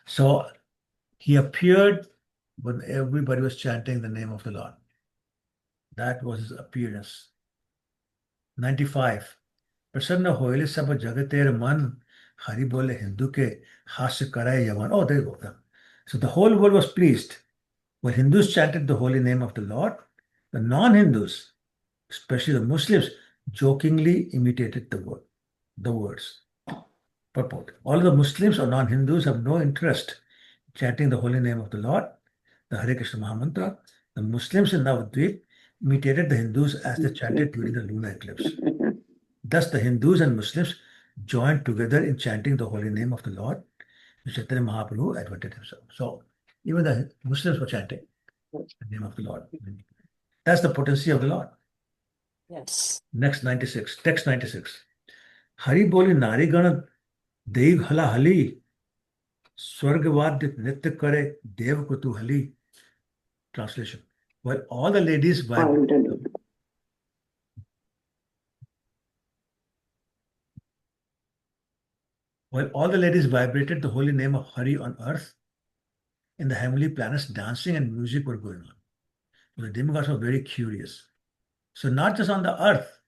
So he appeared when everybody was chanting the name of the Lord. That was his appearance. 95. प्रसन्न होइले सब जगतेर मन हरि बोले हिंदू के हास्य कराए Yemen. Oh, there you go. So the whole world was pleased. When Hindus chanted the holy name of the Lord, the non-Hindus, especially the Muslims, jokingly imitated the words. Purport. All the Muslims or non-Hindus have no interest in chanting the holy name of the Lord, the Hare Krishna Mahamantra. The Muslims in Navadvip imitated the Hindus as they chanted during the lunar eclipse. Thus, the Hindus and Muslims joined together in chanting the holy name of the Lord, which Chaitanya Mahaprabhu adverted himself. So, even the Muslims were chanting the name of the Lord. That's the potency of the Lord. Yes. Next, 96. Text 96. Hari boli nari gana dev hala hali swargavad nitya kare dev kutu hali. Translation. While all the ladies vibrated the holy name of Hari on earth, in the heavenly planets, dancing and music were going on. So the demigods were very curious. So not just on the earth,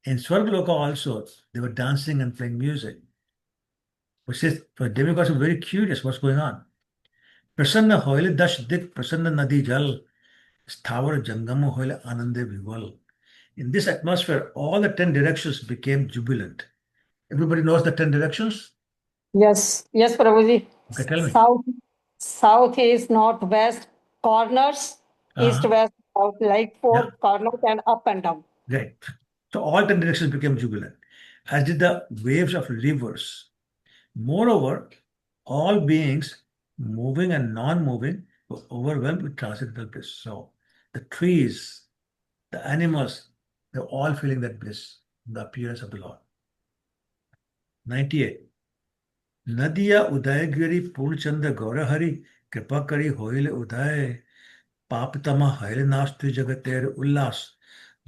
in Swargaloka also, they were dancing and playing music. Which is, the demigods were very curious what's going on. Prasanna hoile dash dik prasanna nadi jal sthavar jangamu hoile anande vival. In this atmosphere, all the 10 directions became jubilant. Everybody knows the 10 directions? Yes, yes, Prabhuji. Okay, tell me. South, east, north, west, corners, east, west, south, like four corners and up and down. Right. So all 10 directions became jubilant, as did the waves of rivers. Moreover, all beings, moving and non-moving, were overwhelmed with transcendental bliss. So the trees, the animals, they're all feeling that bliss, the appearance of the Lord. 98. Nadiya Udayagiri Purnchanda Gaurahari Kripa Kari Hoile Uday Papatama Haile Nastri Jagater Ullas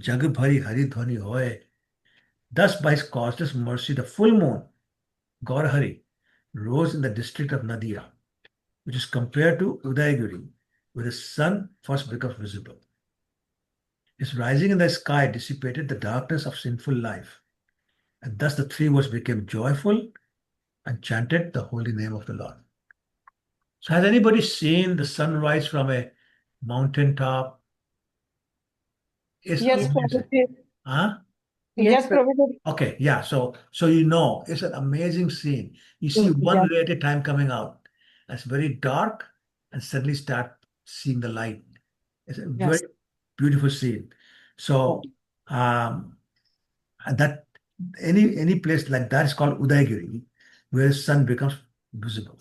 Jag Bhari Hari Dhwani Hoye. Thus, by his causeless mercy, the full moon, Gaurahari, rose in the district of Nadia, which is compared to Udayagiri, where the sun first becomes visible. Its rising in the sky dissipated the darkness of sinful life, and thus the three worlds became joyful and chanted the holy name of the Lord. So has anybody seen the sunrise from a mountaintop? It's Yes, amazing. Prabhuji. Huh? Yes, Prabhuji. Okay, yeah. So it's an amazing scene. You see one Yeah. ray at a time coming out. It's very dark, and suddenly start seeing the light. It's a very beautiful scene. So and that any place like that is called Udaygiri, where the sun becomes visible.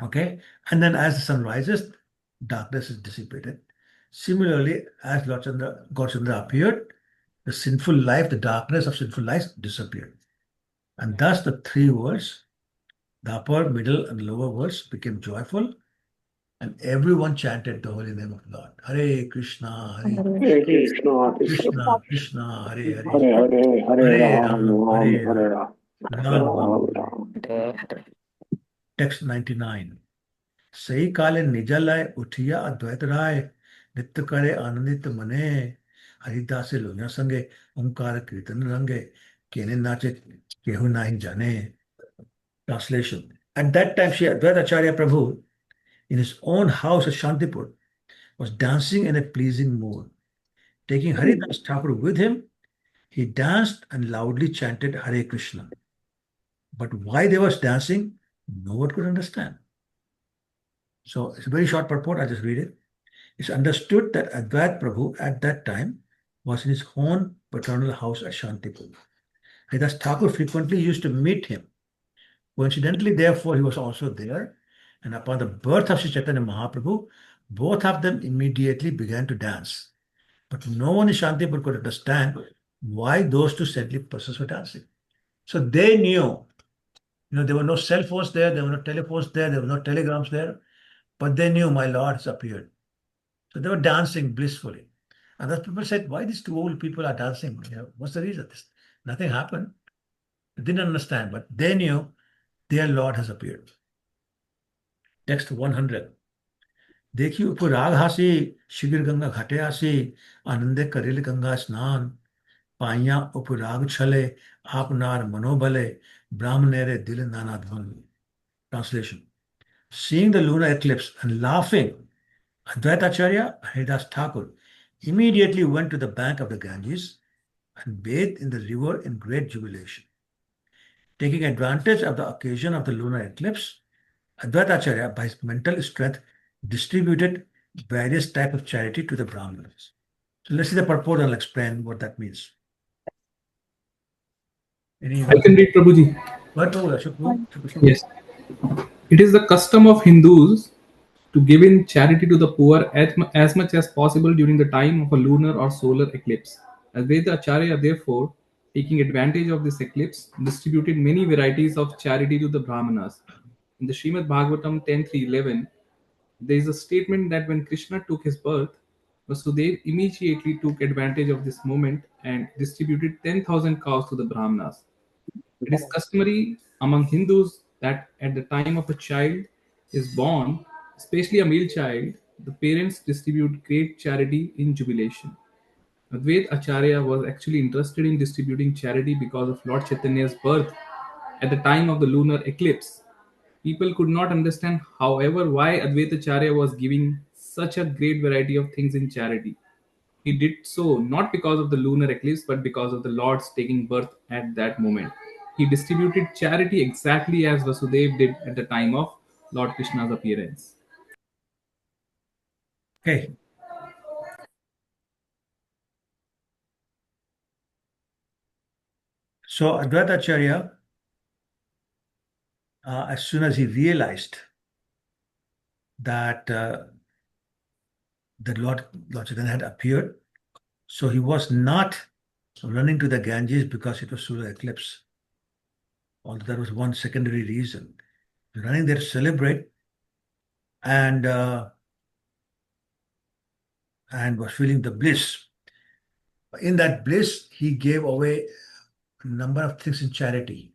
Okay, and then as the sun rises, darkness is dissipated. Similarly, as God Chandra appeared, the sinful life, the darkness of sinful life disappeared. And thus the three worlds, the upper, middle, and lower worlds became joyful, and everyone chanted the holy name of the Lord. Hare Krishna, Hare Hare Krishna, Krishna, Krishna, Hare Hare, Hare Hare, Hare Hare Ram, Ram, Ram, Hare Hare Ram, Ram, Ram Ram, Ram. Ram. Text 99. सही काले निजलाय उठिया अद्वैत राय नित्य करे आनंदित मने हरिदास से लोनिया संगे ओंकार कीर्तन रंगे केने नाचे केहू नाही जाने. Translation. At that time, Sri Advaita Acharya Prabhu, in his own house at Shantipur, was dancing in a pleasing mood. Taking Haridas Thakur with him, he danced and loudly chanted Hare Krishna. But why they was dancing, no one could understand. So it's a very short purport, I'll just read it. It's understood that Advait Prabhu at that time was in his own paternal house at Shantipur. Haridas Thakur frequently used to meet him. Coincidentally, therefore, he was also there. And upon the birth of Sri Chaitanya Mahaprabhu, both of them immediately began to dance. But no one in Shantipur could understand why those two saintly persons were dancing. So they knew, there were no cell phones there were no telephones there were no telegrams there, but they knew my Lord has appeared. So they were dancing blissfully. And the people said, why these two old people are dancing? What's the reason? Nothing happened. They didn't understand, but they knew their Lord has appeared. Text 100. देखी उपराग हासी शिविर गंगा घाटे हासी आनंदे करेल गंगा स्नान पाइया उपराग छले आप नार मनोबले ब्राह्मणेरे दिल नाना ध्वन. Translation. Seeing the lunar eclipse and laughing, Advaita Acharya Haridas Thakur immediately went to the bank of the Ganges and bathed in the river in great jubilation. Taking advantage of the occasion of the lunar eclipse, Advaita Acharya, by his mental strength, distributed various types of charity to the Brahmanas. So let's see the purport and I'll explain what that means. I can read, Prabhuji. What, Ashok? Yes. It is the custom of Hindus to give in charity to the poor as much as possible during the time of a lunar or solar eclipse. Advaita Acharya, therefore, taking advantage of this eclipse, distributed many varieties of charity to the Brahmanas. In the Srimad Bhagavatam 10.3.11, there is a statement that when Krishna took his birth, Vasudev immediately took advantage of this moment and distributed 10,000 cows to the Brahmanas. It is customary among Hindus that at the time of a child is born, especially a male child, the parents distribute great charity in jubilation. Advait Acharya was actually interested in distributing charity because of Lord Chaitanya's birth at the time of the lunar eclipse. People could not understand, however, why Advaita Acharya was giving such a great variety of things in charity. He did so not because of the lunar eclipse, but because of the Lord's taking birth at that moment. He distributed charity exactly as Vasudev did at the time of Lord Krishna's appearance. Okay. So Advaita Acharya, as soon as he realized that the Lord Chaitanya had appeared, so he was not running to the Ganges because it was solar eclipse. Although that was one secondary reason. Running there to celebrate and was feeling the bliss. In that bliss, he gave away a number of things in charity.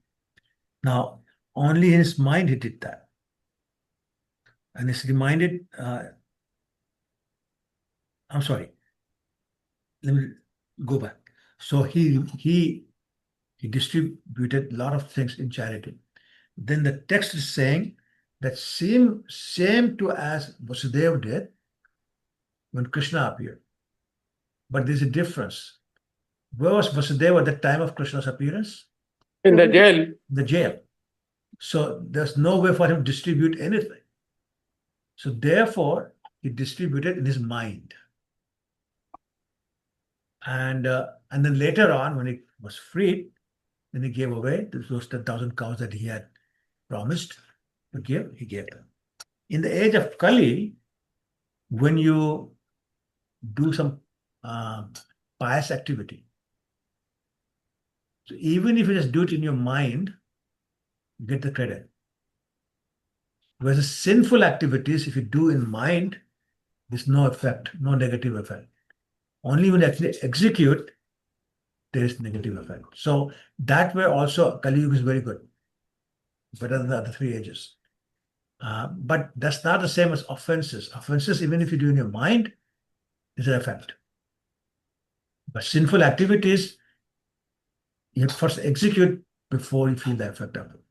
Now, only in his mind he did that. And he's reminded, I'm sorry, let me go back. So he distributed a lot of things in charity. then the text is saying that same to as Vasudeva did when Krishna appeared. But there's a difference. Where was Vasudeva at the time of Krishna's appearance? In the jail. The jail. So there's no way for him to distribute anything. So therefore, he distributed in his mind. And then later on, when he was freed, then he gave away those 10,000 cows that he had promised to give, he gave them. In the age of Kali, when you do some pious activity, so even if you just do it in your mind, you get the credit. Whereas sinful activities, if you do in mind, there's no effect, no negative effect. Only when you actually execute, there is negative effect. So that way also Kali Yuga is very good, better than the other three ages. But that's not the same as offenses. Offenses, even if you do in your mind, is an effect. But sinful activities, you have to first execute before you feel the effect of it.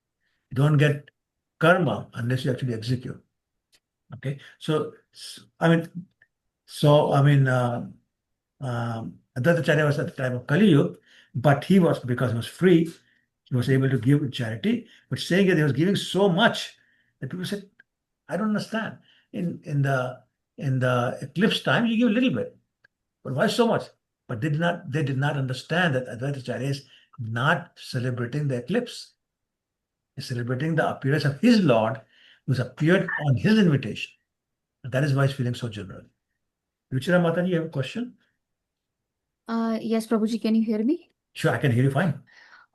You don't get karma unless you actually execute. Okay, so Advaita Acharya was at the time of Kali Yuga, but he was, because he was free, he was able to give charity. But saying that he was giving so much that people said, I don't understand. In the eclipse time, you give a little bit, but why so much? But they did not understand that Advaita Acharya is not celebrating the eclipse. He's celebrating the appearance of his Lord, who's appeared on his invitation. And that is why he's feeling so general. Ruchira Mataji, you have a question? Yes, Prabhuji, can you hear me? Sure, I can hear you fine.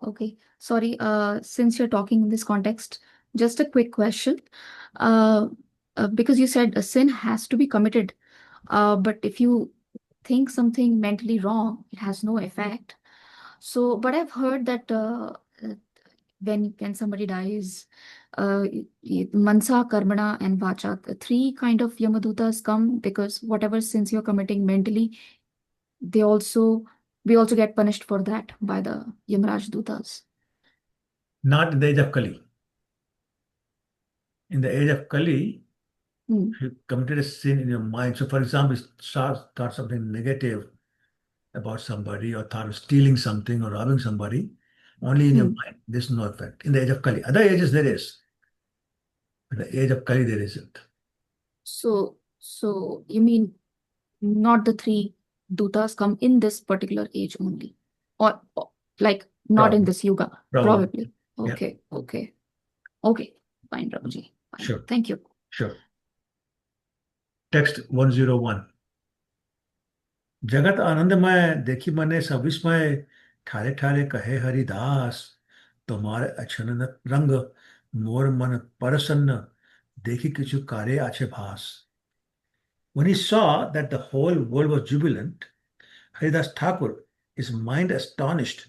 Okay. Sorry, since you're talking in this context, just a quick question. Because you said a sin has to be committed, but if you think something mentally wrong, it has no effect. So, but I've heard that when somebody dies, mansa, karmana, and vacha, the three kind of yamadutas come because whatever sins you're committing mentally, we also get punished for that by the Yamaraj Dutas. Not in the age of Kali. In the age of Kali, if you committed a sin in your mind, so for example, you thought something negative about somebody, or thought of stealing something or robbing somebody, only in your mind, there's no effect. In the age of Kali. Other ages there is. In the age of Kali, there isn't. So you mean not the three dutas come in this particular age only, or like not Probably. in this yuga? Probably. Okay. Yeah. Okay. Fine, Prabhuji. Fine. Sure. Thank you. Sure. Text 101. जगत आनंदमय देखी मने सविस्मय ठारे ठारे कहे हरिदास तुम्हारे अछन रंग मोर मन परसन्न देखी किछु कारे आछे भास. When he saw that the whole world was jubilant, Haridas Thakur, his mind astonished,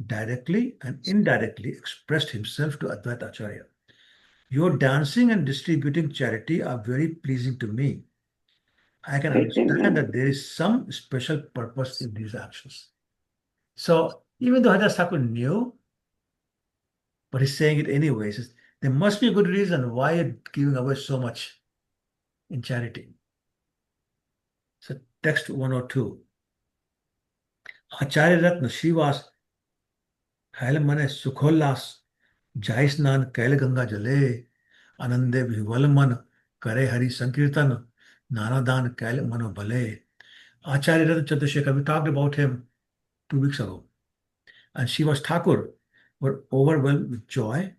directly and indirectly expressed himself to Advaita Acharya. Your dancing and distributing charity are very pleasing to me. I can understand that there is some special purpose in these actions. So even though Haridas Thakur knew, but he's saying it anyways, he says, there must be a good reason why you're giving away so much in charity. So text 102. Acharya Ratna Shivas Hail Mane Sukholas Jai Snan Kail Ganga Jale Anande Vival Man Kare Hari Sankirtan Nanadan Kail Mano Bale. Acharya Ratna Chandrasekhar, we talked about him 2 weeks ago. And Shivas Thakur were overwhelmed with joy,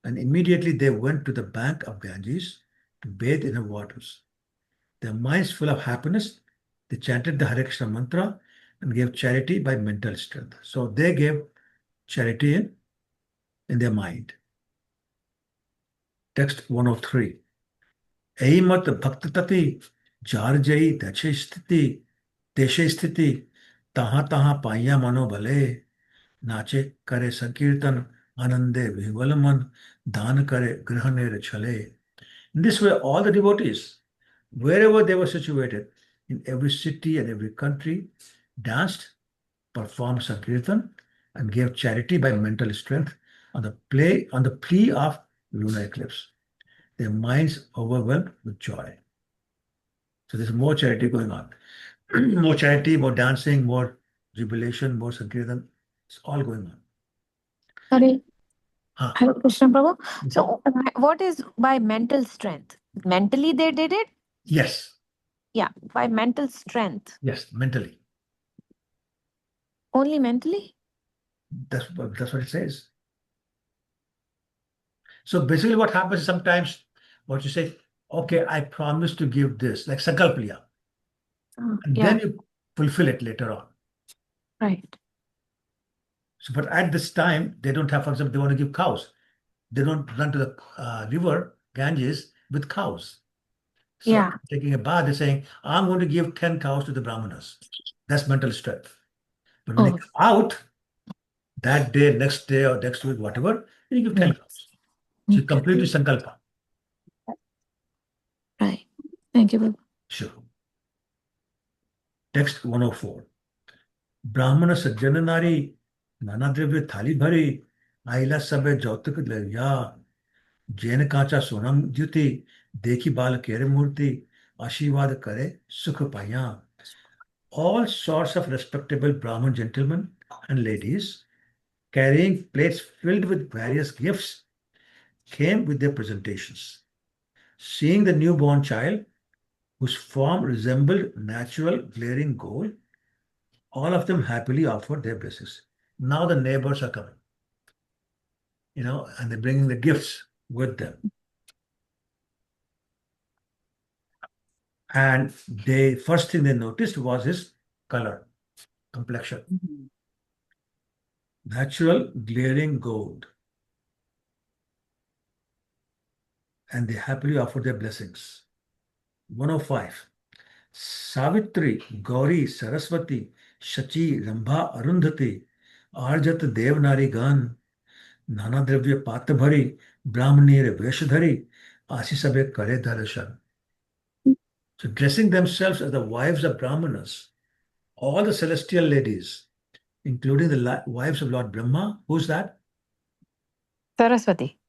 and immediately they went to the bank of Ganges to bathe in the waters. Their minds full of happiness, they chanted the Hare Krishna mantra and gave charity by mental strength. So they gave charity in their mind. Text 103. Aimat bhaktati jar jai tashe sthiti taha taha paya mano bale nache kare sankirtan anande vivalaman dan kare grihane chale. In this way, all the devotees, wherever they were situated, in every city and every country, danced, performed sankirtan, and gave charity by mental strength on the plea of lunar eclipse. Their minds overwhelmed with joy. So there's more charity going on. More charity, more dancing, more jubilation, more sankirtan. It's all going on. Sorry. Huh. Hare Krishna Prabhu. So, what is by mental strength? Mentally, they did it? Yes. Yeah, by mental strength. Yes, mentally. Only mentally? That's what it says. So basically what happens is sometimes what you say, okay, I promise to give this, like Sankalpiya. And Yeah, then you fulfill it later on. right. So, but at this time, they don't have, for example, they want to give cows. They don't run to the river, Ganges, with cows. So Yeah. taking a bath, they're saying, I'm going to give 10 cows to the Brahmanas. That's mental strength. But when you Oh. come out, that day, next day, or next week, whatever, you give 10 cows. So you complete your Sankalpa. Right. Thank you, Prabhu. Sure. Text 104. ब्राह्मण सज्जन नारी नाना द्रव्य थाली भरी आइला सबे जौतुक लया जैन कांचा सोनम द्युति देखी बाल केरे मूर्ति आशीर्वाद करे सुख पाया. All sorts of respectable Brahmin gentlemen and ladies carrying plates filled with various gifts came with their presentations. Seeing the newborn child, whose form resembled natural glaring gold, all of them happily offered their blessings. Now the neighbors are coming, and they're bringing the gifts with them. And first thing they noticed was his color, complexion. Natural glaring gold. And they happily offered their blessings. 105. Savitri, Gauri, Saraswati, Shachi, Rambha, Arundhati, Arjat, Devnari, Gan, Nana Dravya Patabhari, Brahmanir, Veshadhari, Asisabe Kare Darshan. So dressing themselves as the wives of Brahmanas, all the celestial ladies, including the wives of Lord Brahma. Who's that? Saraswati.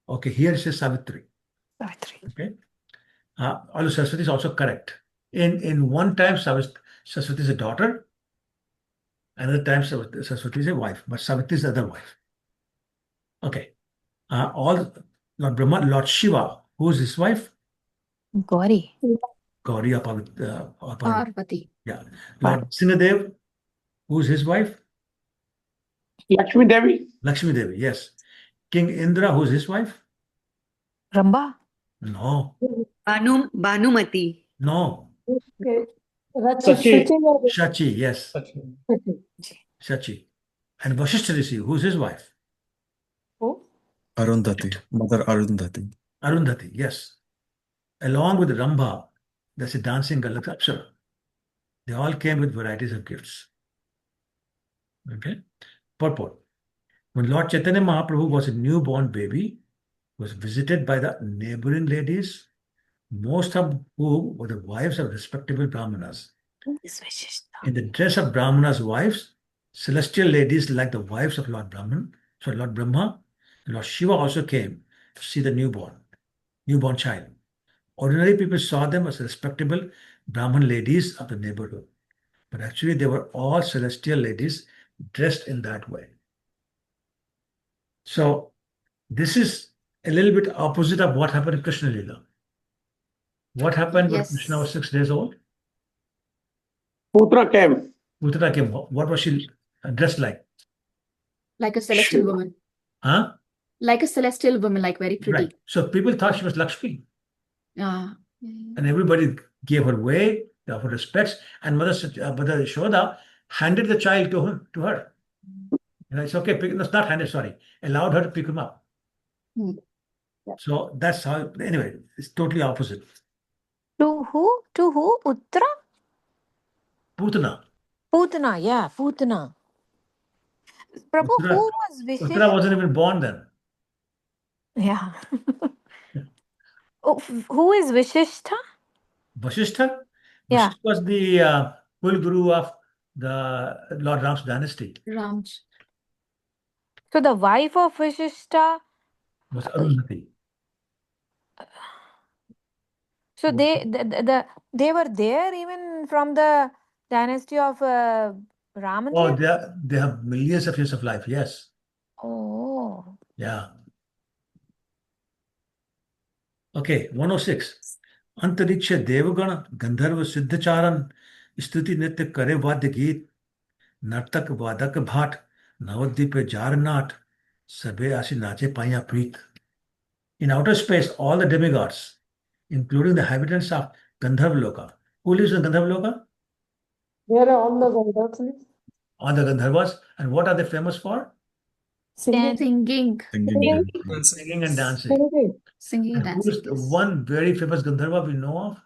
Okay, here it says Savitri. Savitri. Okay. Although Saraswati is also correct. In one time, Saraswati is a daughter. Another time, Saraswati is a wife. But Savitri is the other wife. Okay. All Lord Brahma, Lord Shiva. Who's his wife? Gauri. Gauri or Parvati. Yeah. Lord Sinadev. Who's his wife? Lakshmi Devi. Lakshmi Devi, yes. King Indra, who's his wife? Ramba. No. Bhanumati. No. Sachi. Shachi, yes. Shachi. And Vasishtha Rishi, who's his wife? Who? Arundhati, Mother Arundhati. Arundhati, yes. Along with Rambha, that's a dancing girl, like Apsara. They all came with varieties of gifts. Okay? Purport. When Lord Chaitanya Mahaprabhu was a newborn baby, was visited by the neighboring ladies, most of whom were the wives of respectable Brahmanas. In the dress of Brahmanas' wives, celestial ladies like the wives of Lord Brahma, Lord Shiva also came to see the newborn child. Ordinary people saw them as respectable Brahman ladies of the neighborhood, but actually they were all celestial ladies dressed in that way. So this is a little bit opposite of what happened in Krishna Lila. What happened when Krishna was 6 days old? Putra came. Putra came. What was she dressed like? Like a celestial woman. Huh? Like a celestial woman, like very pretty. Right. So people thought she was Lakshmi. Yeah. And everybody gave her way, they offered respects, and Mother Yashoda handed the child to her. It's okay, it's not handed, sorry, allowed her to pick him up. So that's how, anyway, it's totally opposite. To who? To who? Uttara? Putana. Putana, yeah, Putana. Prabhu, Uttara, who was Vishishta? Uttara wasn't even born then. Yeah. Oh, who is Vishishta? Vasishtha? Yeah. Vasishtha was the full guru of the Lord Ram's dynasty. Ramj. So the wife of Vishishta was Arundhati. So they were there even from the dynasty of Raman Oh, here? they have millions of years of life. Yes. Oh. Yeah. Okay, 106. अंतरिक्ष देवगण गंधर्व सिद्धचारण स्तुति नृत्य करे वाद्य गीत नर्तक वादक भाट Nabadwip jar नाट सबे आशी नाचे पाया प्रीत. In outer space, all the demigods, including the inhabitants of Gandharva Who lives in Gandharva Where are all the Gandharvas? All the Gandharvas. And what are they famous for? Singing. Singing. Singing and dancing. Singing and And who dancing. is the one very famous Gandharva we know of?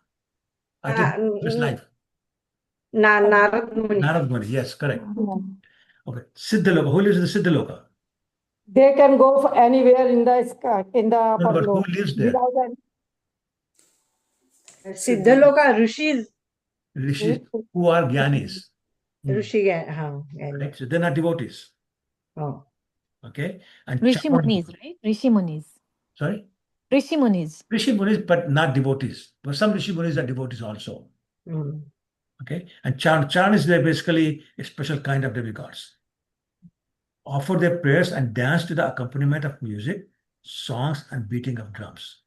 I think his life. Narad Muni. Narad Muni, yes, correct. Okay. Siddhaloka. Who lives in the Siddhaloka? They can go for anywhere in the sky, in the No, but who lives there? without any Siddhaloka, Rishis. Rishis, who are Gyanis. Rishi, Right? So they're not devotees. Oh. Okay. And Rishi Munis, right? Rishi Munis. Sorry? Rishi Munis. Rishi Munis, but not devotees. But some Rishi Munis are devotees also. Okay. And Charan is basically a special kind of demigods. Offer their prayers and dance to the accompaniment of music, songs, and beating of drums.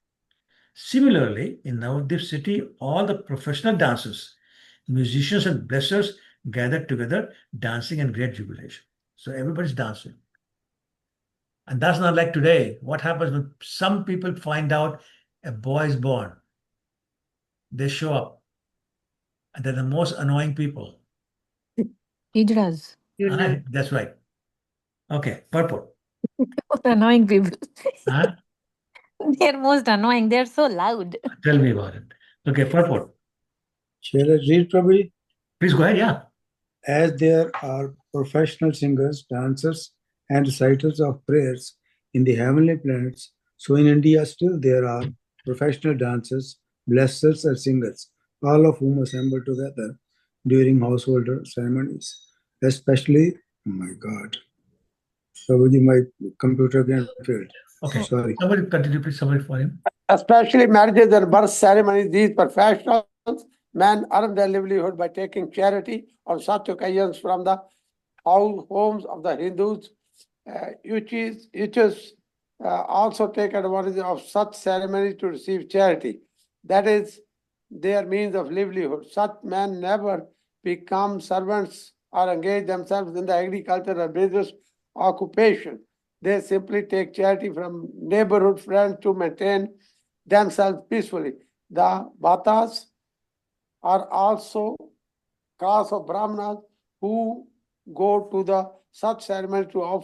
Similarly, in Navadvip city, all the professional dancers, musicians, and blessers gathered together, dancing in great jubilation. So everybody's dancing. And that's not like today. What happens when some people find out a boy is born? They show up. And they're the most annoying people. Hijras. That's right. Okay, purport. Most annoying people. Huh? They're most annoying. They're so loud. Tell me about it. Okay, purport. Shall I read, Prabhu? Please go ahead, yeah. As there are professional singers, dancers, and reciters of prayers in the heavenly planets, so in India still there are professional dancers, blessers, and singers, all of whom assemble together during household ceremonies, especially, oh my God, Prabhuji, my computer again failed. Okay, sorry. Somebody continue, please, somebody for him. Especially marriages and birth ceremonies, these professionals men earn their livelihood by taking charity on such occasions from the homes of the Hindus. Yuchis also take advantage of such ceremonies to receive charity. That is their means of livelihood. Such men never become servants or engage themselves in the agriculture or business occupation. They simply take charity from neighborhood friends to maintain themselves peacefully. The Bhatas are also class of Brahmanas who go to the such ceremony to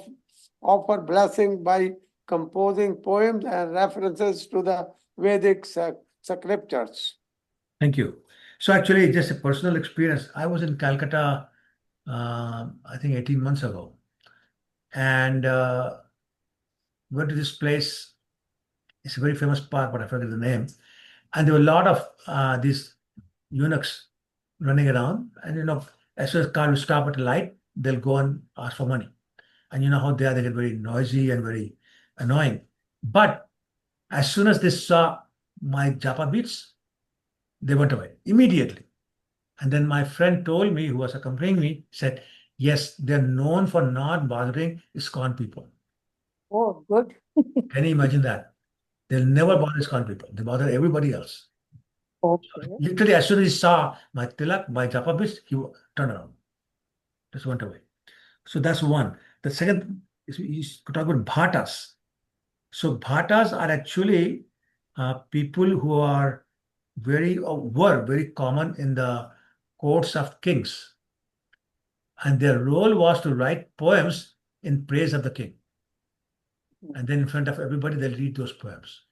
offer blessing by composing poems and references to the Vedic scriptures. Thank you. So actually, just a personal experience. I was in Calcutta, I think 18 months ago, and went to this place. It's a very famous park, but I forget the name. And there were a lot of these eunuchs running around, and as soon as car will stop at a light, they'll go and ask for money. And you know how they are, they get very noisy and very annoying. But as soon as they saw my japa beats, they went away immediately. And then my friend told me, who was accompanying me, said, yes, they're known for not bothering ISKCON people. Oh, good. Can you imagine that? They'll never bother ISKCON people. They bother everybody else. Okay. Literally, as soon as he saw my tilak, my japa beats, he turned around. Just went away. So that's one. The second is you talk about bhatas. So bhatas are actually people who are were very common in the courts of kings. And their role was to write poems in praise of the king. And then in front of everybody, they'll read those poems.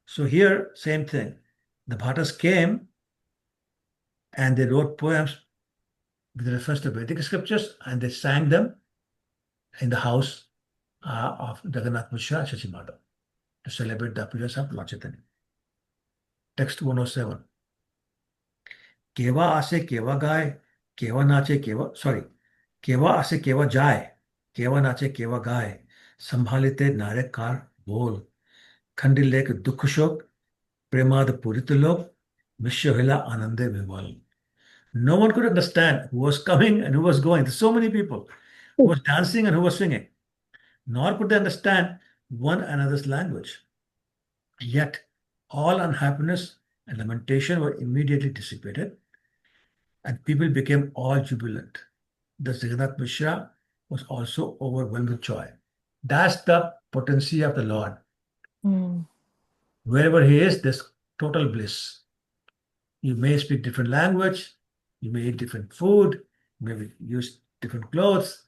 So here, same thing. The bhatas came and they wrote poems with reference to Vedic scriptures, and they sang them in the house of Jagannath Mishra and Chachimata to celebrate the appearance of Lord Chaitanya. Text 107. Keva ase keva gaye, keva nache keva, sorry. Keva ase keva jaye, keva nache keva gaye, संभालिते नारे car बोल Khandilek Dukhshok, Premad Puritulok, Vishwahila Anande Vival. No one could understand who was coming and who was going. There's so many people who was dancing and who was singing. Nor could they understand one another's language. Yet all unhappiness and lamentation were immediately dissipated, and people became all jubilant. The Jagannath Mishra was also overwhelmed with joy. That's the potency of the Lord. Wherever he is, there's total bliss. You may speak different language, you may eat different food, you may use different clothes,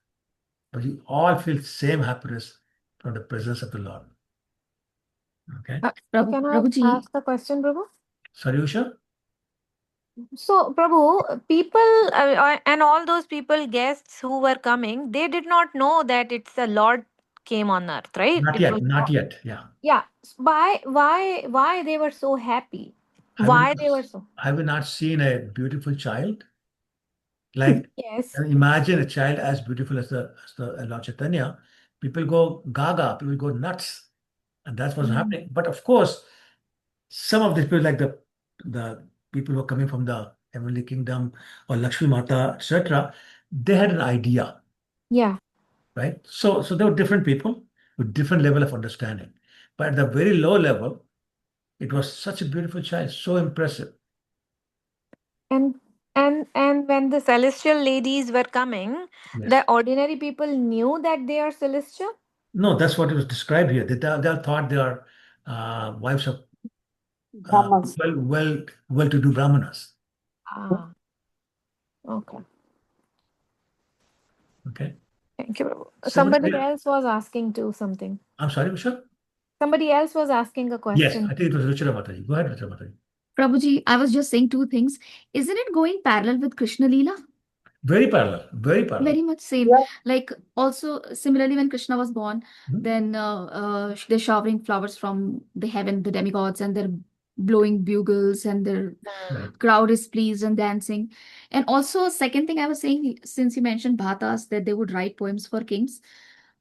but you all feel same happiness from the presence of the Lord. Okay. Can I ask a question, Prabhu? Sorry, Usha? So, Prabhu, people and all those people, guests who were coming, they did not know that it's the Lord came on earth, right? Not It yet, was not yet. Yeah. yeah. Why they were so happy? Why they were so? Have you not seen a beautiful child? Like, Yes. imagine a child as beautiful as the Lord Chaitanya. People go gaga, people go nuts, and that's what's happening. But of course, some of these people, like the people who are coming from the heavenly kingdom or Lakshmi Mata, etc., they had an idea, Yeah. right? So there were different people with different level of understanding. But at the very low level, it was such a beautiful child, so impressive. And and when the celestial ladies were coming, Yes. the ordinary people knew that they are celestial. No, that's what it was described here. They all thought they are wives of Brahmans. well-to-do brahmanas. Ah. Okay. Okay. Thank you, Prabhu. Somebody Somebody else was asking too something. I'm sorry, Vishal? Somebody else was asking a Yes, question. I think it was Ruchira Mataji. Go ahead, Ruchira Mataji. Prabhuji, I was just saying two things. Isn't it going parallel with Krishna Lila? Very parallel, very parallel. Very much same. Yeah. Like also similarly when Krishna was born, then they're showering flowers from the heaven, the demigods, and they're blowing bugles, and the Right. crowd is pleased and dancing. And also second thing I was saying, since you mentioned bhatas, that they would write poems for kings.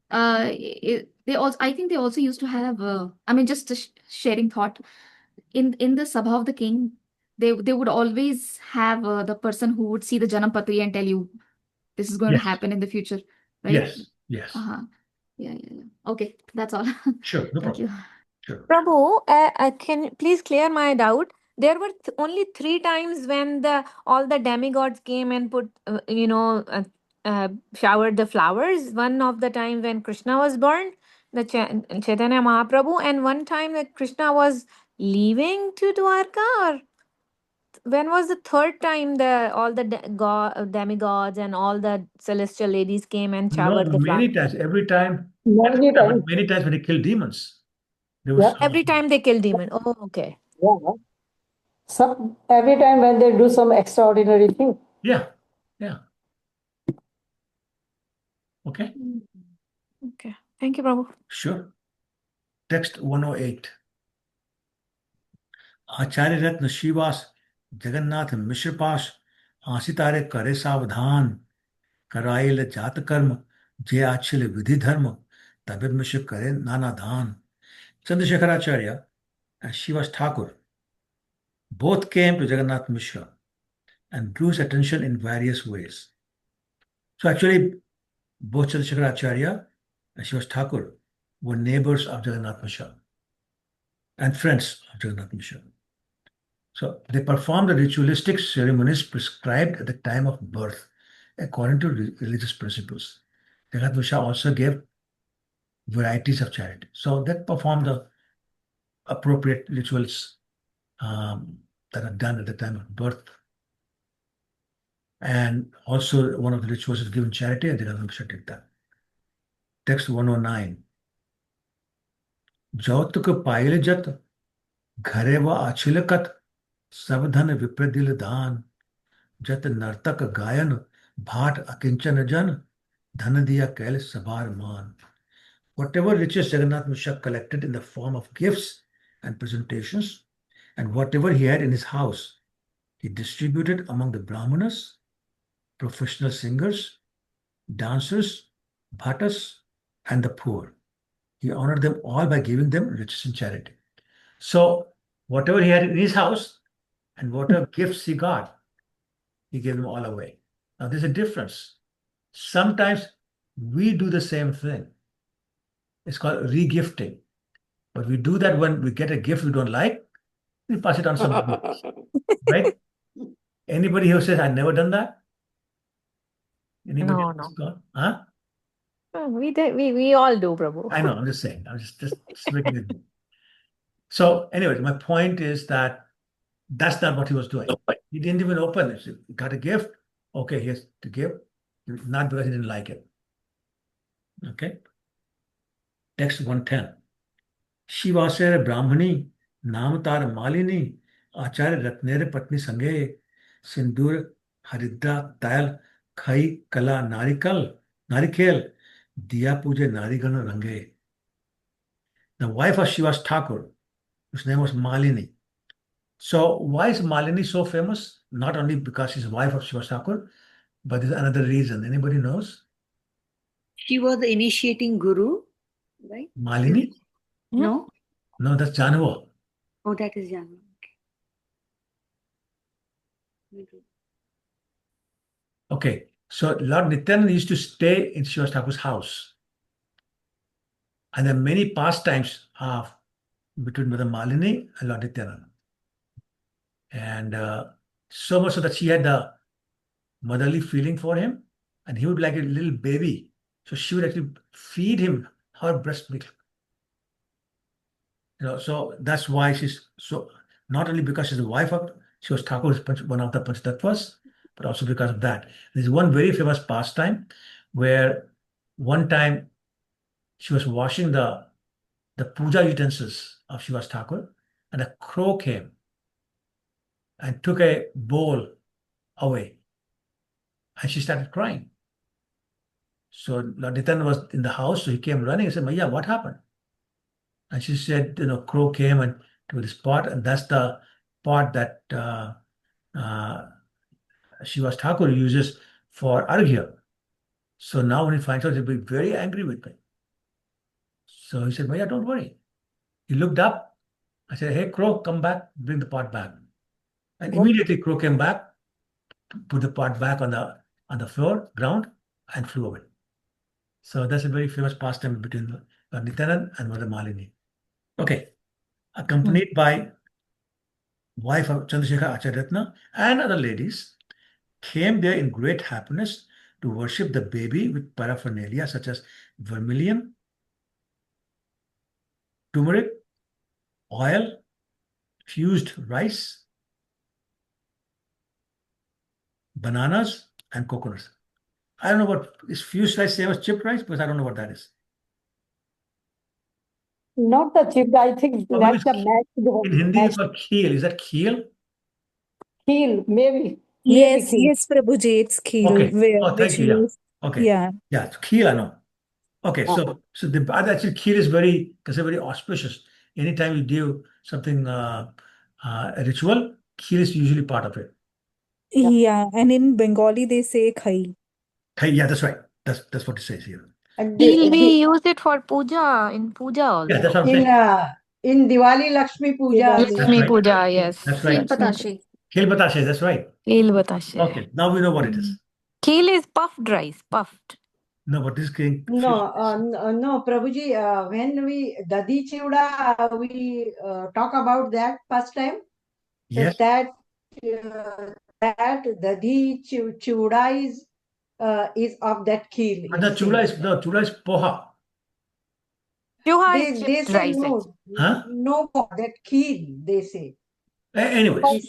They also, I think they also used to have. I mean, just a sharing thought. In the Sabha of the king, they would always have the person who would see the Janam Patri and tell you this is going to Yes. happen in the future, right? Yes, yes. Yeah. Okay, that's all. Sure, no Thank problem. you. Sure. Prabhu, can you please clear my doubt? There were only 3 times when all the demigods came and put, showered the flowers. One of the time when Krishna was born, the Chaitanya Mahaprabhu, and one time that Krishna was leaving to Dwarka. Or when was the third time all the demigods and all the celestial ladies came and No, showered the flowers? many times. Every time. Many times. Many times when he killed demons. There Yeah. was Every time they kill demon. Oh, okay. Yeah. Every time when they do some extraordinary thing. Yeah. Okay. Okay. Thank you, Prabhu. Sure. Text 108. आचार्य रत्न शिवास जगन्नाथ मिश्र पाश आसितारे करे सावधान कराइल जात कर्म जे आछिल विधि धर्म तबे मिश्र करे नाना दान. Chandrasekharacharya and Shivas Thakur both came to Jagannath Mishra and drew his attention in various ways. So actually, both Chandrasekharacharya and Shivas Thakur were neighbors of Jagannath Mishra and friends of Jagannath Mishra. So they performed the ritualistic ceremonies prescribed at the time of birth according to religious principles. Jagannath Mishra also gave varieties of charity. So they performed the appropriate rituals that are done at the time of birth. And also one of the rituals is given charity, and Jagannath Mishra did that. Text 109. Jautuk paile jat घरे व अछिलकत सब धन विप्रदिल दान जत नर्तक गायन भाट अकिंचन जन धन दिया कैल सबार मान. Whatever riches Jagannath Mishra collected in the form of gifts and presentations, and whatever he had in his house, he distributed among the brahmanas, professional singers, dancers, bhattas, and the poor. He honored them all by giving them riches and charity. So whatever he had in his house and whatever gifts he got, he gave them all away. Now there's a difference. Sometimes we do the same thing. It's called regifting. But we do that when we get a gift we don't like, we pass it on to somebody else, right? Anybody who says, I've never done that? Anybody No, else? no. Huh? We all do, Prabhu. I know, I'm just saying. I'm just making it. So anyway, my point is that that's not what he was doing. He didn't even open it. He got a gift. Okay, here's the gift. Not because he didn't like it. Okay. Text 110. शिवासेर ब्राह्मणी नामतार मालिनी आचार्य रत्नेर पत्नी संगे सिंदूर हरिद्रा तैल खई कला नारिकेल दिया पूजे नारीगण रंगे. The wife of Shiva's Thakur, whose name was Malini. So why is Malini so famous? Not only because she's wife of Shiva's Thakur, but there's another reason. Anybody knows? She was the initiating guru, right? Malini? No? No, that's Januva. Oh, that is Janu. Okay, so Lord Nityananda used to stay in Shiva Thakur's house. And there are many pastimes between Mother Malini and Lord Nityananda. And so much so that she had the motherly feeling for him, and he would be like a little baby. So she would actually feed him her breast milk. So that's why she's so, not only because she's the wife of Shiva Thakur, one of the Panchatattvas, but also because of that. There's one very famous pastime where one time she was washing the puja utensils of Shiva Thakur, and a crow came and took a bowl away, and she started crying. So Lord Nityananda was in the house, so he came running and said, Maya, what happened? And she said, crow came and to this pot, and that's the pot that Shiva Thakur uses for arghya. So now when he finds out, he'll be very angry with me. So he said, Maya, don't worry. He looked up. I said, hey, crow, come back, bring the pot back. And immediately crow came back, put the pot back on the floor, ground, and flew away. So that's a very famous pastime between Nityananda and Mother Malini. Okay, accompanied by wife of Chandrasekhar Acharya and other ladies, came there in great happiness to worship the baby with paraphernalia such as vermilion, turmeric, oil, fused rice, bananas, and coconuts. I don't know what is fused rice, same as chipped rice, because I don't know what that is. Not the chip, I think that's the mashed In Hindi, it's called kheer. Is that kheer? Keel, maybe. Yes, keel. yes, Prabhuji, it's keel. Okay. Where, Thank which you. Yeah. you, Okay. yeah. Yeah, kheer, I know. Okay, so the actually kheer is considered very auspicious. Anytime you do something a ritual, kheer is usually part of it. Yeah, and in Bengali they say khai. Yeah, that's right. That's what it says here. We use it for puja, in puja also. Yeah, that's what I'm saying. In Diwali Lakshmi Puja. Lakshmi puja, yes. That's right. Patashi. Khel batashe, that's right. Khel batashe. Okay, now we know what it is. Khel is puffed rice, puffed. No, but this king. No, Prabhuji, when we Dadi Chiuda, we talk about that first time. Yes. That Dadi Chiuda is of that kheer. The chuda is poha. They say no, that kheer, they say. Anyways,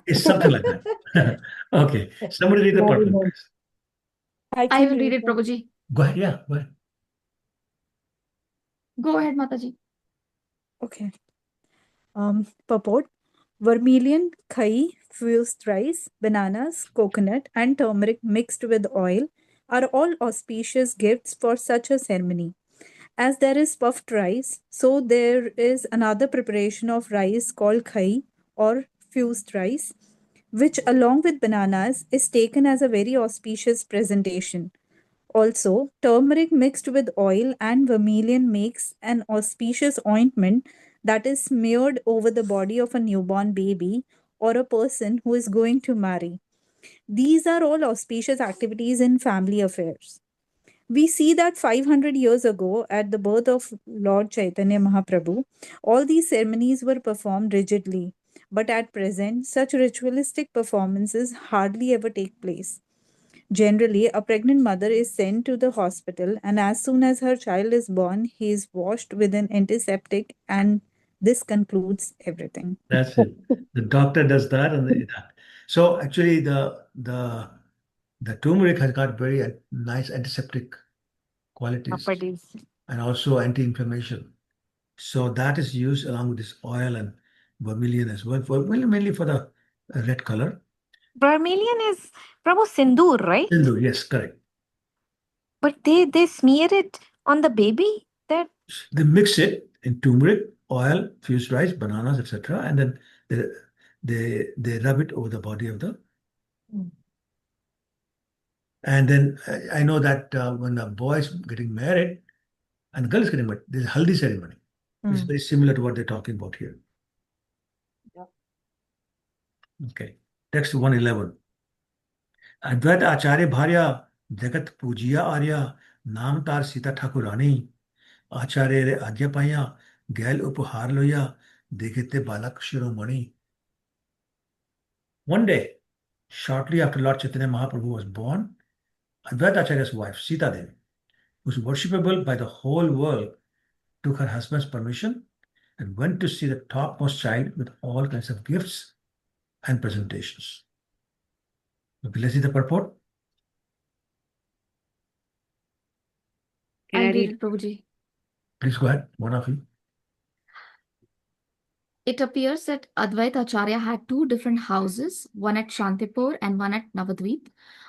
it's something like that. Okay, somebody read the purport, please. I will read it, Prabhuji. Go ahead, yeah, go ahead. Go ahead, Mataji. Okay. Purport. Vermilion, khai, fused rice, bananas, coconut, and turmeric mixed with oil are all auspicious gifts for such a ceremony. As there is puffed rice, so there is another preparation of rice called khai or fused rice, which along with bananas is taken as a very auspicious presentation. Also, turmeric mixed with oil and vermilion makes an auspicious ointment that is smeared over the body of a newborn baby or a person who is going to marry. These are all auspicious activities in family affairs. We see that 500 years ago, at the birth of Lord Chaitanya Mahaprabhu, all these ceremonies were performed rigidly. But at present, such ritualistic performances hardly ever take place. Generally, a pregnant mother is sent to the hospital, and as soon as her child is born, he is washed with an antiseptic, and this concludes everything. That's it. The doctor does that, and so actually the turmeric has got very nice antiseptic qualities Properties. and also anti-inflammation. So that is used along with this oil and vermilion as well, mainly for the red color. Vermilion is Prabhu Sindoor, right? Sindoor, yes, correct. But they smear it on the baby. That They mix it in turmeric, oil, fused rice, bananas, etc., and then they rub it over the body of the. And then I know that when the boy is getting married and the girl is getting married, there's a haldi ceremony. It's very similar to what they're talking about here. Okay. Text 111. अद्वैत आचार्य भार्या जगत पूजिया आर्या नाम तार सीता ठाकुरानी आचार्य रे आज्ञा पाया गैल उपहार लोया देखते बालक शिरोमणि. One day, shortly after Lord Chaitanya Mahaprabhu was born, Advaita Acharya's wife, Sita Devi, who was worshipable by the whole world, took her husband's permission and went to see the topmost child with all kinds of gifts and presentations. Okay, let's see the purport. I'll read it, Prabhuji. Please go ahead, one of you. It appears that Advaita Acharya had two different houses, one at Shantipur and one at Navadvip.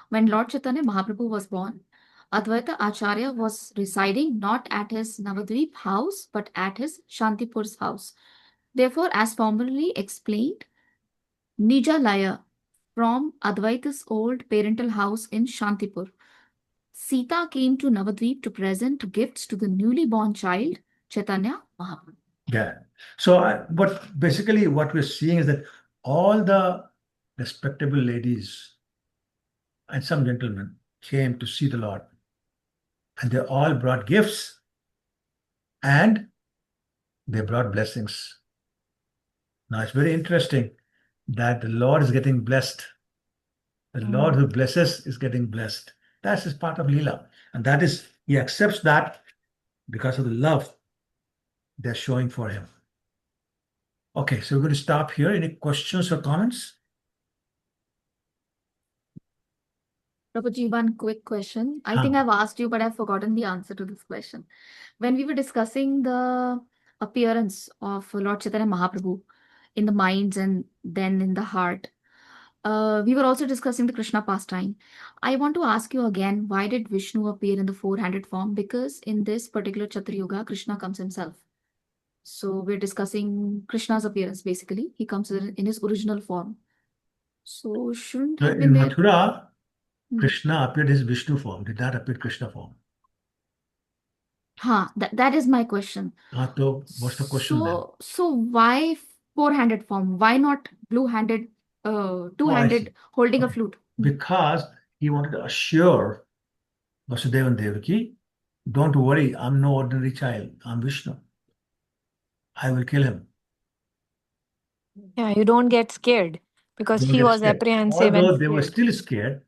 When Lord Chaitanya Mahaprabhu was born, Advaita Acharya was residing not at his Navadvip house, but at his Shantipur's house. Therefore, as formerly explained, Nijalaya, from Advaita's old parental house in Shantipur, Sita came to Navadvip to present gifts to the newly born child, Chaitanya Mahaprabhu. Yeah. So, but basically, what we're seeing is that all the respectable ladies and some gentlemen came to see the Lord, and they all brought gifts and they brought blessings. Now, it's very interesting that the Lord is getting blessed. The Lord who blesses is getting blessed. That's his part of Lila. And that is, he accepts that because of the love they're showing for him. Okay, so we're going to stop here. Any questions or comments? Prabhuji, one quick question. I think I've asked you, but I've forgotten the answer to this question. When we were discussing the appearance of Lord Chaitanya Mahaprabhu in the minds and then in the heart, we were also discussing the Krishna pastime. I want to ask you again, why did Vishnu appear in the four-handed form? Because in this particular Chatra Yuga, Krishna comes himself. So we're discussing Krishna's appearance, basically. He comes in his original form. So shouldn't have been In there. Mathura, Krishna appeared his Vishnu form, did not appear Krishna form. That is my question. So what's the question then? So why four-handed form? Why not two-handed, holding a flute? Because he wanted to assure Vasudeva and Devaki, don't worry, I'm no ordinary child. I'm Vishnu. I will kill him. Yeah, you don't get scared because Don't he get was scared. apprehensive Although and they were scared. still scared,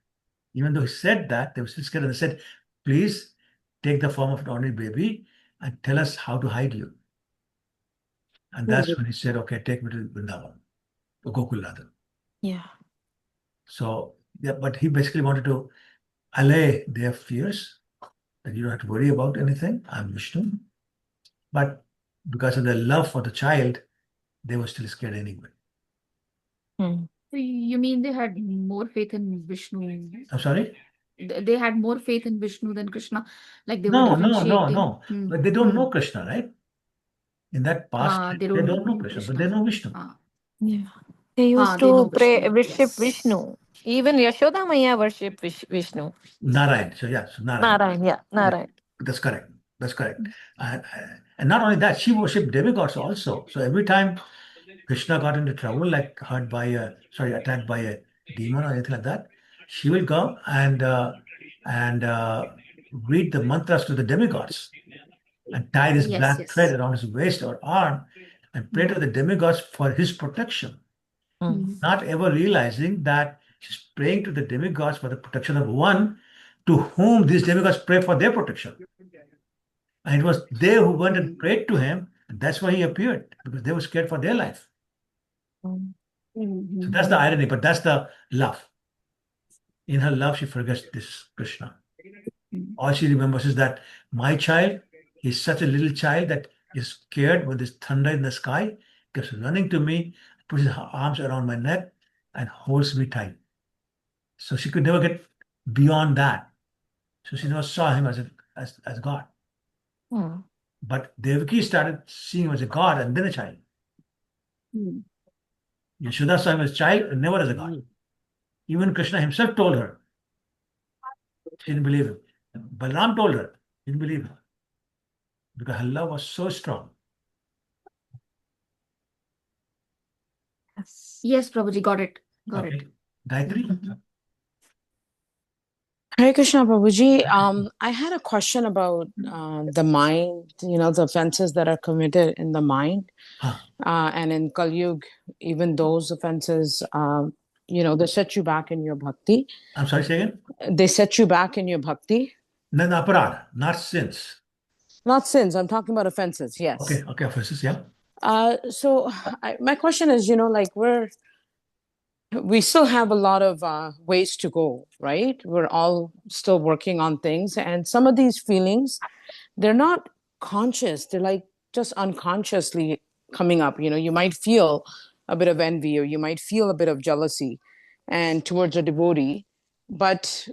even though he said that, they were still scared. And they said, please take the form of an ordinary baby and tell us how to hide you. And that's when he said, okay, take me to Vrindavan, to Gokul. Yeah. So, yeah, but he basically wanted to allay their fears that you don't have to worry about anything. I'm Vishnu. But because of their love for the child, they were still scared anyway. You mean they had more faith in Vishnu? I'm sorry? They had more faith in Vishnu than Krishna? Like they were No. differentiating? But they don't know Krishna, right? In that past, They they don't don't know know Krishna, but Krishna. they know Vishnu. Yeah. They used They to know pray, Vishnu. worship Yes. Vishnu. Even Yashoda Maya worship Vishnu. Narayan. So, yeah, so Narayan. Narayan, yeah, Narayan. That's correct. That's correct. And not only that, she worshipped demigods also. So every time Krishna got into trouble, like attacked by a demon or anything like that, she will go and read the mantras to the demigods and tie this black thread around his waist or arm and pray to the demigods for his protection, not ever realizing that she's praying to the demigods for the protection of one to whom these demigods pray for their protection. And it was they who went and prayed to him, and that's why he appeared, because they were scared for their life. So that's the irony, but that's the love. In her love, she forgets this Krishna. All she remembers is that my child is such a little child that is scared when there's thunder in the sky, keeps running to me, puts his arms around my neck, and holds me tight. So she could never get beyond that. So she never saw him as God. But Devaki started seeing him as a God and then a child. Yashoda saw him as a child and never as a God. Even Krishna himself told her. She didn't believe him. Balaram told her. She didn't believe him. Because her love was so strong. Yes, Prabhuji, got it. Got it. Gayatri? Hare Krishna Prabhuji. I had a question about the mind, the offenses that are committed in the mind. And in Kali Yuga, even those offenses, they set you back in your bhakti. I'm sorry, say again? They set you back in your bhakti. No, aparad, not sins. Not sins. I'm talking about offenses. Yes. Okay, offenses, yeah. So my question is, we still have a lot of ways to go, right? We're all still working on things. And some of these feelings, they're not conscious. They're like just unconsciously coming up. You might feel a bit of envy or you might feel a bit of jealousy and towards a devotee. But,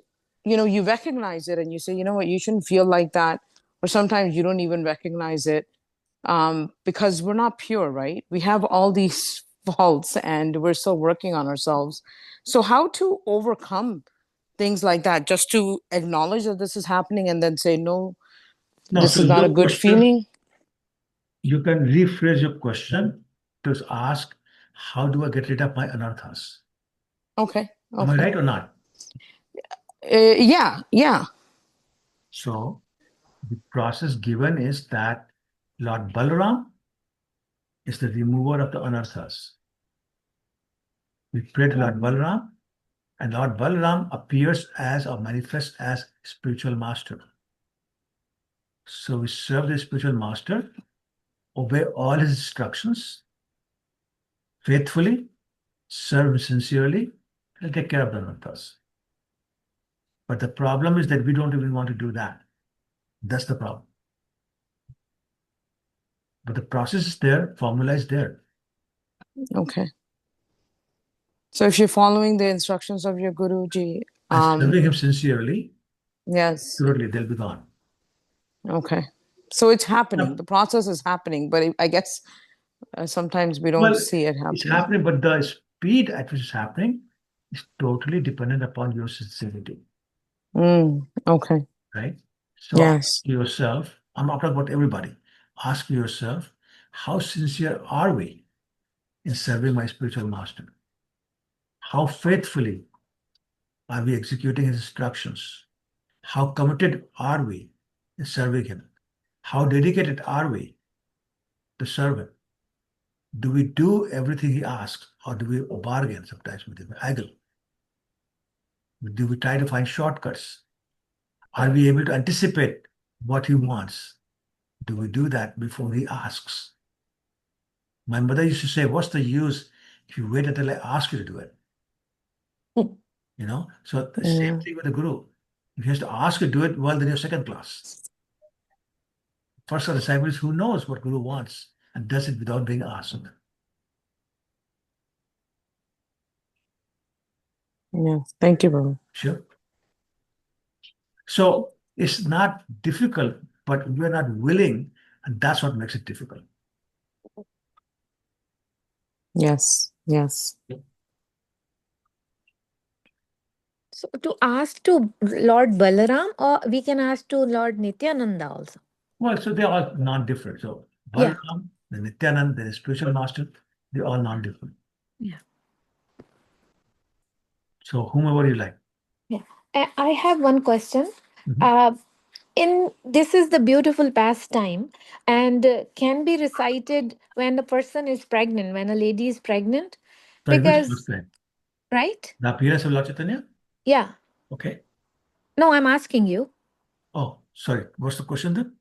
you recognize it and you say, you know what, you shouldn't feel like that. Or sometimes you don't even recognize it because we're not pure, right? We have all these faults and we're still working on ourselves. So how to overcome things like that? Just to acknowledge that this is happening and then say, no, this so is not a your good question, feeling. You can rephrase your question to ask, how do I get rid of my anarthas? Okay. Am I right or not? Yeah. So the process given is that Lord Balaram is the remover of the anarthas. We pray to Lord Balaram, and Lord Balaram appears as or manifests as spiritual master. So we serve the spiritual master, obey all his instructions faithfully, serve him sincerely, and take care of the anarthas. But the problem is that we don't even want to do that. That's the problem. But the process is there, formula is there. Okay. So if you're following the instructions of your Guruji, and serving him sincerely, yes, surely they'll be gone. Okay. So it's happening. The process is happening, but I guess sometimes we don't see it happening. It's happening, but the speed at which it's happening is totally dependent upon your sincerity. Okay. Right? So ask yourself, I'm not talking about everybody. Ask yourself, how sincere are we in serving my spiritual master? How faithfully are we executing his instructions? How committed are we in serving him? How dedicated are we to serve him? Do we do everything he asks, or do we bargain sometimes with him, haggle? Do we try to find shortcuts? Are we able to anticipate what he wants? Do we do that before he asks? My mother used to say, what's the use if you wait until I ask you to do it? So the same thing with the guru. If he has to ask you to do it, well, then you're second class. First class disciple is who knows what guru wants and does it without being asked. Yeah, thank you, Babu. Sure. So it's not difficult, but we're not willing, and that's what makes it difficult. Yes. So to ask to Lord Balaram, or we can ask to Lord Nityananda also. Well, so they're all non-different. So Yeah. Balaram, the Nityanand, the spiritual master, they're all non-different. Yeah. So whomever you like. Yeah. I have one question. Mhm. This is the beautiful pastime, and can be recited when the person is pregnant, when a lady is pregnant, Sorry, which because pastime? right? The appearance of Lord Chaitanya? Yeah. Okay. No, I'm asking you Oh, sorry. What's the question then?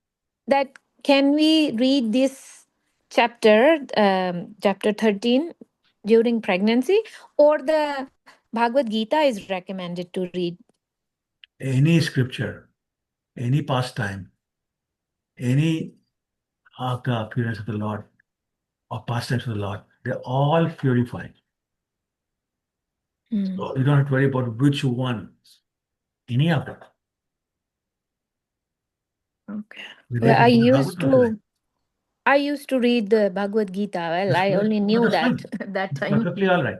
that can we read this chapter, chapter 13, during pregnancy, or the Bhagavad Gita is recommended to read? Any scripture, any pastime, any appearance of the Lord or pastimes of the Lord, they're all purified. So you don't have to worry about which one, any of them. Okay. You Well, take I used to read the Bhagavad Gita. Well, I only knew that's that fine. at that It's time. perfectly all right.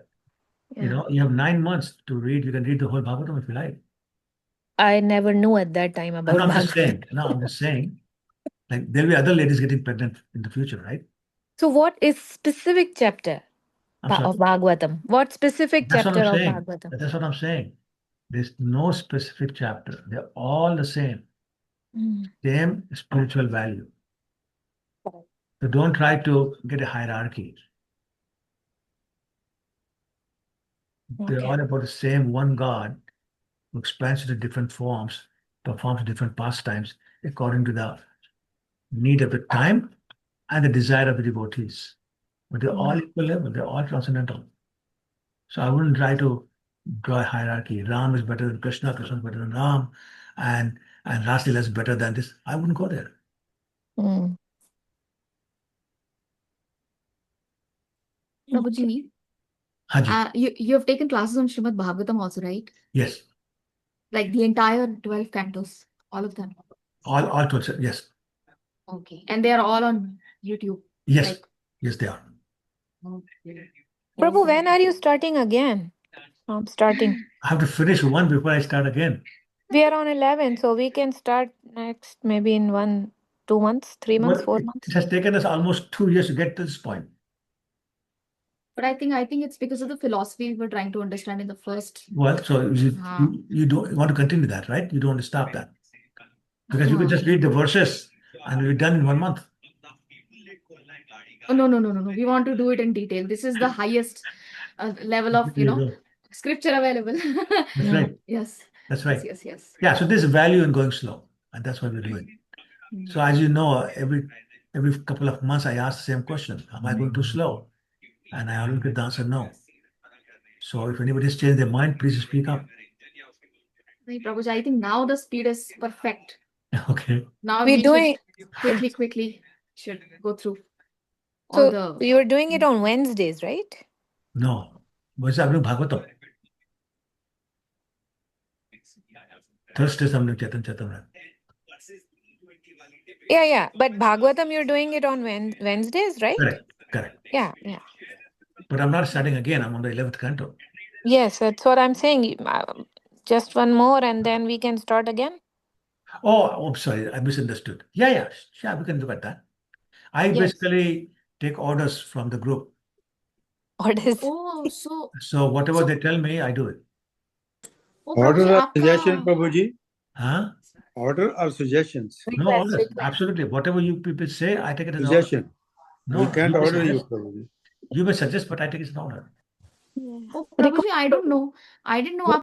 Yeah. You know, you have 9 months to read. You can read the whole Bhagavatam if you like. I never knew at that time about No, I'm just Bhagavad. saying. No, I'm just saying. Like there'll be other ladies getting pregnant in the future, right? So, what is specific chapter I'm sorry. of Bhagavatam? What specific That's what I'm chapter of saying. Bhagavatam? That's what I'm saying. There's no specific chapter. They're all the same. Same spiritual value. So don't try to get a hierarchy. They're all about the same one God who expands into different forms, performs different pastimes according to the need of the time and the desire of the devotees. But they're all equal level, they're all transcendental. So I wouldn't try to draw a hierarchy. Ram is better than Krishna, Krishna is better than Ram, and Raslila is better than this. I wouldn't go there. Prabhuji, Haji. you have taken classes on Srimad Bhagavatam also, right? Yes. Like the entire 12 cantos, all of them. All 12, yes. Okay. And they are all on YouTube. Yes. Like, Yes, they are. okay. Prabhu, when are you starting again? I'm starting. I have to finish one before I start again. We are on 11, so we can start next maybe in 1, 2 months, 3 months, Well, 4 it months. has taken us almost 2 years to get to this point. But I think it's because of the philosophy we were trying to understand in the first. Well, so you don't want to continue that, right? You don't want to stop that. Because you could just read the verses and we're done in 1 month. Oh, no. We want to do it in detail. This is the highest level of, scripture available. That's right. Yes. That's right. Yes. Yeah, so there's value in going slow, and that's what we're doing. So as you know, every couple of months I ask the same question: am I going too slow? And I always get the answer no. So if anybody's changed their mind, please speak up. Hey, Prabhuji, I think now the speed is perfect. Okay. Now We're we doing should quickly should go through so all the. you were doing it on Wednesdays, right? No. Wednesday I'm doing Bhagavatam. Thursdays I'm doing Chaitanya. Yeah. But Bhagavatam, you're doing it on Wednesdays, right? Correct. Yeah. But I'm not starting again. I'm on the 11th canto. Yes, that's what I'm saying. Just one more and then we can start again. Oh, I'm sorry. I misunderstood. Yeah. Sure, we can look at that. I basically take orders from the group. Orders. Oh, So whatever they tell me, I do it. Order or suggestion, Prabhuji? Huh? Order or suggestions? No orders. Absolutely. Whatever you people say, I take it as an order. Suggestion. No, We can't you may order you, suggest. Prabhuji. You may suggest, but I take it as an order. Prabhuji, I don't know. I didn't know.